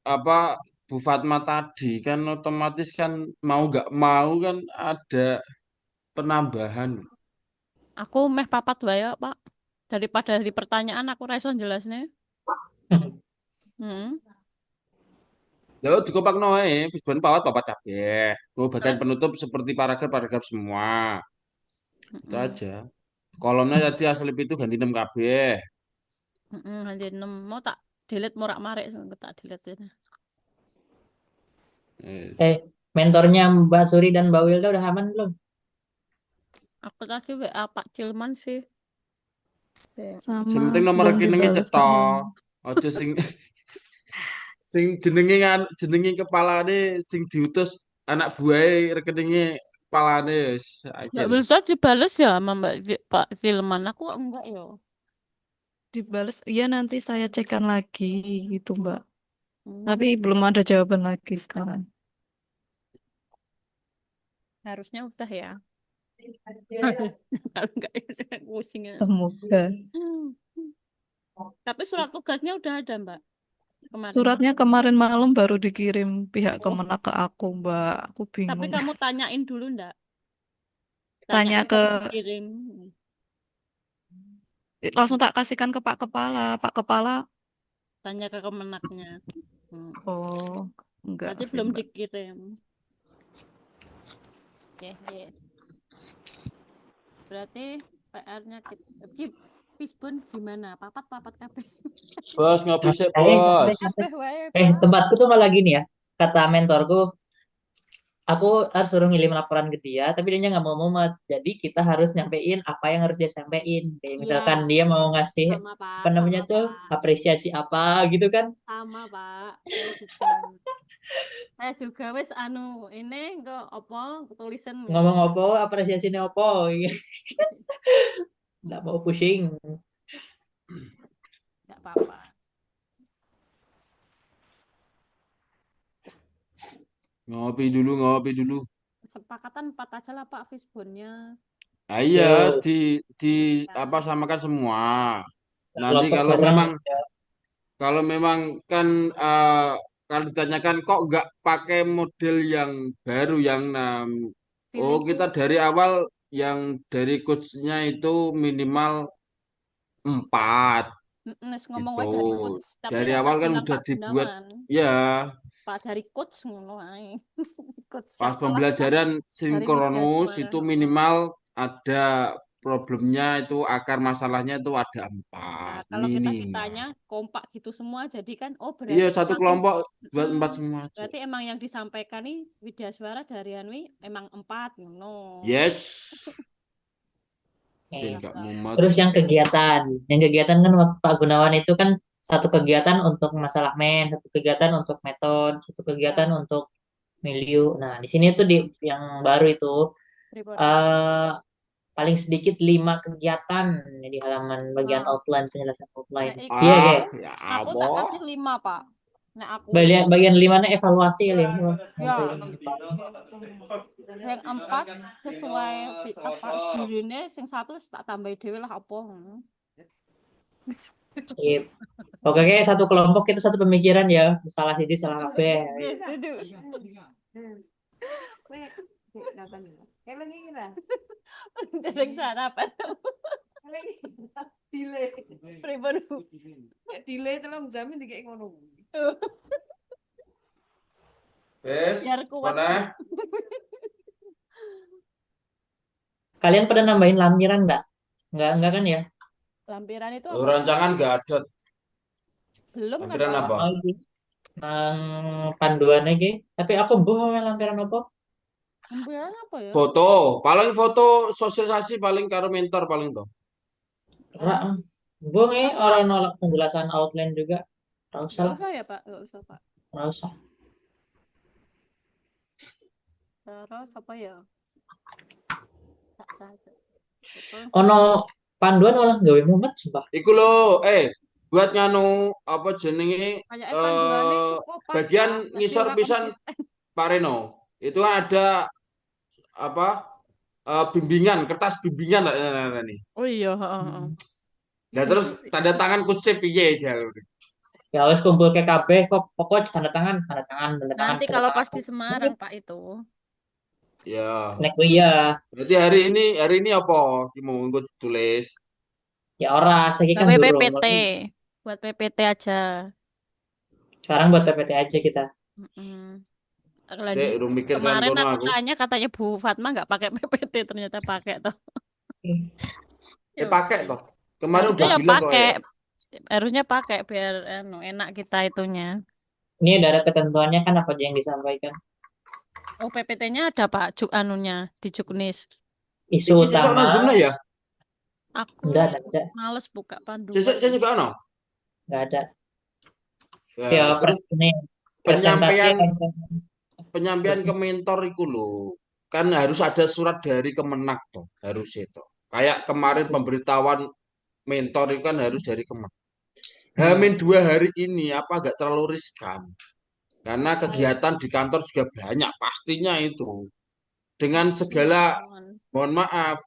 apa Bu Fatma tadi kan otomatis kan mau nggak mau kan ada penambahan. Aku meh papat wae Pak. Daripada di pertanyaan aku rasa jelasnya. Lalu dikopakno wae, Fisbon papat kabeh. Bagian penutup seperti paragraf semua. Itu aja. Kolomnya tadi asal itu ganti 6 kabeh. Ganti 6. Mau tak delete morak-marik tak delete ini. Mentornya Mbak Suri dan Mbak Wilda udah aman belum? Aku tadi WA Pak Cilman sih. Sama. Sing penting nomor rekeningnya cetok. Aja sing jenenge kepalane sing diutus anak buahe rekeningnya kepalane. Nggak bisa dibales ya sama Pak Cilman. Aku enggak ya. Dibales, iya nanti saya cekkan lagi gitu Mbak. Tapi belum ada jawaban lagi sekarang. Harusnya udah ya. Kalau enggak pusing. Semoga. Tapi surat tugasnya udah ada Mbak. Kemarin. Suratnya kemarin malam baru dikirim pihak Kemenak ke aku Mbak. Aku bingung. Tapi kamu tanyain dulu enggak? Tanya ke kirim. Langsung tak kasihkan ke Pak Kepala. Pak Kepala tanya ke Kemenaknya. Oh, enggak. Berarti belum dikirim. Oke. Berarti PR-nya Fisbon gimana? Papat kabeh. Bos ngopi sih, Bos. Tempatku tuh malah gini ya. Kata mentorku, aku harus suruh ngirim laporan ke dia, tapi dia nggak mau mumet. Jadi kita harus nyampein apa yang harus dia sampein. Kayak Iya, misalkan dia mau ngasih sama Pak, apa namanya sama tuh Pak, apresiasi apa gitu kan. sama Pak. Saya juga wes ini kok apa tulisan Ngomong apa, apresiasinya apa. Nggak mau pusing. nggak apa-apa. Ngopi dulu. Sepakatan 4 aja lah Pak fishbone-nya. Ah, iya, Yo, di Ya. apa samakan semua. Nanti kelompok kalau bareng. memang kan kalau ditanyakan kok nggak pakai model yang baru yang oh Pilih kita dari awal yang dari coachnya itu minimal 4 Nes ngomong gitu. wae dari coach, tapi Dari rasa awal kan bilang udah Pak dibuat Gunawan. ya Pak dari coach ngono ae. Coach pas sekolah kan pembelajaran dari Widya sinkronus Suara. itu minimal ada problemnya itu akar masalahnya itu ada Nah, 4 kalau kita ditanya minimal. kompak gitu semua, jadi kan Iya berarti satu emang kelompok buat 4 mm, semua aja. berarti emang yang disampaikan nih Widya Suara dari Anwi emang 4 ngono. Yes. Iya. Nggak mumet. Terus yang kegiatan kan waktu Pak Gunawan itu kan satu kegiatan untuk masalah satu kegiatan untuk metode, satu kegiatan Ya, untuk milieu. Nah, di sini tuh yang baru itu pripun? eh paling sedikit 5 kegiatan di halaman bagian Nah, outline penjelasan outline. nek Iya, iku guys. Ya aku tak apa? kasih 5 Pak. Nek aku Bagian 5-nya evaluasi kali ya. ya yang 4 sesuai apa jurine sing 1 tak tambahi dhewe lah apa. Sip. Oke, guys, satu kelompok itu satu pemikiran ya. Salah siji salah kabeh. Setuju. Dereng sarapan. Pripun Bu? Wes, Biar kuat. mana? Kalian pada nambahin lampiran nggak? Nggak kan ya? Lampiran itu Oh, apa? rancangan nggak ada. Belum kan Lampiran Pak? apa? Oh, gitu. Nang panduannya gitu. Tapi aku bohong lampiran apa? Lampiran apa ya? Paling foto sosialisasi paling karo mentor paling toh. Rak, bohong Apa? orang nolak penjelasan outline juga. Nggak usah Nggak lah, usah ya Pak? Nggak usah Pak. nggak usah. Terus apa ya? Tak tahu. Ono panduan malah gawe mumet sumpah. Iku lo, buat nganu apa jenenge Kayak panduannya cukup pas bagian Pak. Tapi ngisor ora pisan konsisten. Pak Reno. Itu ada apa bimbingan, kertas bimbingan lah nih. Oh iya, heeh. Nah terus tanda tangan kutip piye jalur. Ya wes kumpul ke KB kok pokok tanda tangan, tanda tangan, tanda tangan, Nanti tanda kalau tangan. pas di Semarang Pak itu. Ya. Nek iya. Berarti hari ini apa? Ki mau engko tulis. Ya ora, saya kan Gawe durung. PPT. Buat PPT aja. Sekarang buat PPT aja kita. Dek, urung mikir kan Kemarin kono aku aku. tanya katanya Bu Fatma nggak pakai PPT, ternyata pakai toh. Pakai toh. Kemarin Harusnya udah ya bilang kok pakai. ya. Harusnya pakai biar enak kita itunya. Ini udah ada ketentuannya kan apa aja yang disampaikan. Oh, PPT-nya ada Pak di Juknis. Isu Iki sesuk utama. nang Zoom ya? Aku Enggak ada. males buka panduan. Sesuk juga ono. Enggak ada. Ya, Ya, terus ini presentasi penyampaian ke mentor iku lho. Kan harus ada surat dari Kemenak toh, harus itu. Kayak kemarin pemberitahuan mentor itu kan harus dari Kemenak. Hamin 2 hari ini apa agak terlalu riskan? Karena kegiatan di kantor juga banyak pastinya itu. Dengan segala mohon maaf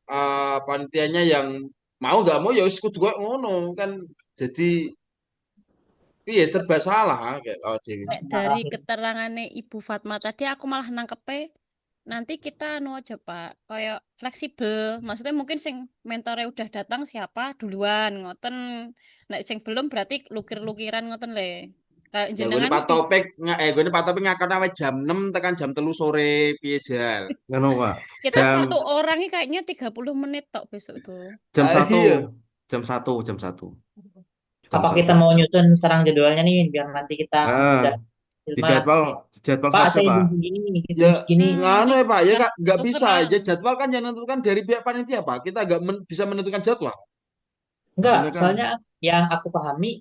panitianya yang mau nggak mau ya wis kudu kok ngono kan jadi iya serba salah kayak kalau Dewi. Dari keterangannya Ibu Fatma tadi aku malah nangkepe nanti kita aja Pak kayak fleksibel, maksudnya mungkin sing mentornya udah datang siapa duluan ngoten, nek sing belum berarti lukir-lukiran ngoten le. Kayak Ya gue Pak Topik gue Pak Topik ngakon sampai jam 6 tekan jam 3 sore piye jal. Ngono, Pak. Kita Jam satu orang ini kayaknya 30 menit tok besok tuh. jam 1. Iya. Jam 1, jam 1. Apa kita mau nyusun sekarang jadwalnya nih biar nanti kita udah jadwal Pak, saja, saya Pak. jam segini nih, jam Ya, segini. nganu ya Pak, ya Kan nggak bisa. Ya kegerak. jadwal kan yang menentukan dari pihak panitia Pak. Kita nggak bisa menentukan jadwal. Enggak, Maksudnya kan, soalnya yang aku pahami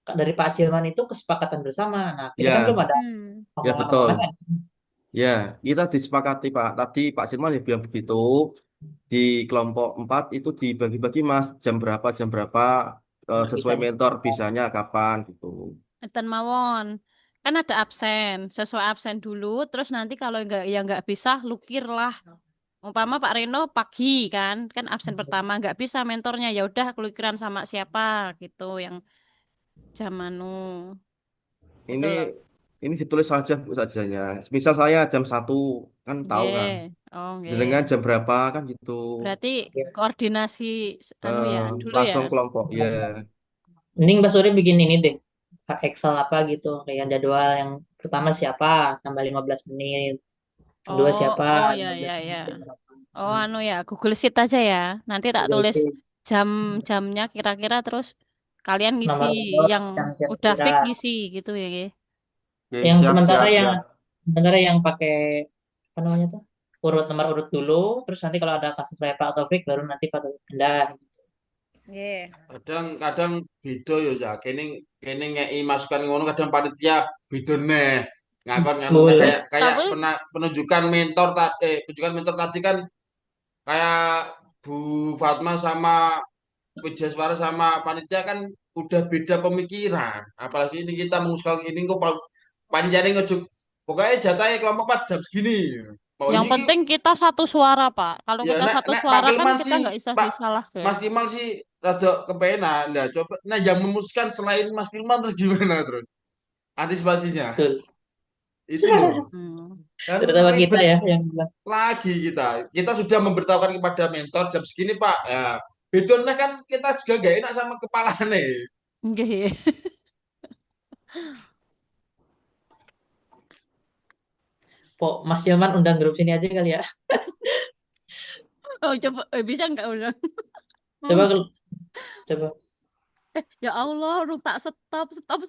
dari Pak Cilman itu kesepakatan bersama. Nah, kita kan belum ya, ada Hmm. ya betul. omongan-omongan kan. Ya, kita disepakati, Pak. Tadi Pak Silman ya bilang begitu. Di kelompok 4 itu dibagi-bagi, Mas. Jam berapa, sesuai Bisanya. mentor, bisanya kapan, gitu. Enten mawon. Kan ada absen, sesuai absen dulu, terus nanti kalau nggak bisa, lukir lah. Umpama Pak Reno pagi kan absen pertama nggak bisa mentornya, ya udah kelukiran sama siapa gitu yang zamanu itu Ini loh. ini ditulis saja, Bu, sajanya. Misal saya jam 1, kan tahu kan. Nggih. Oh, nggih. Jenengan jam berapa, kan gitu. Berarti Ya. koordinasi anu ya, dulu ya. Langsung kelompok, ya. Mending Mbak Suri bikin ini deh. Excel apa gitu. Kayak jadwal yang pertama siapa, tambah 15 menit. Kedua siapa, Oh ya 15 ya menit. ya. Oh anu ya, Google Sheet aja ya. Nanti tak Google tulis Sheet. jam-jamnya kira-kira terus kalian ngisi Nomor yang yang udah kira-kira. fix ngisi gitu ya, Ge. Oke, Yang siap, siap, siap. sementara yang pakai apa namanya tuh? Nomor urut dulu, terus nanti kalau ada kasus kayak Pak Taufik baru nanti Pak Taufik pindah. Nggih. Kadang beda ya. Kene kene ngei masukan ngono kadang panitia beda neh. Ngakon nganune Betul. kayak Tapi penunjukan mentor tadi penunjukan mentor tadi kan kayak Bu Fatma sama Pujiaswara sama panitia kan udah beda pemikiran. Apalagi ini kita mengusulkan ini kok panitia ini ngejuk. Pokoknya jatahnya kelompok 4 jam segini. Mau yang ini penting kita satu suara, Pak. Kalau ya kita nek satu nek Pak suara kan Kilman kita sih nggak bisa Pak salah ke. Mas Kilman sih rada kepenak. Nah, coba nah yang memutuskan selain Mas Kilman terus gimana terus? Antisipasinya. Betul. Itu loh. Hmm. Kan Terutama kita ribet ya yang bilang. lagi kita. Kita sudah memberitahukan kepada mentor jam segini, Pak. Ya, bedanya kan kita juga gak enak sama kepala nih. Nggih. Pok Mas Yaman undang grup sini aja kali ya. Oh, coba bisa nggak ulang? Coba coba. Ya Allah, lu tak stop, guys.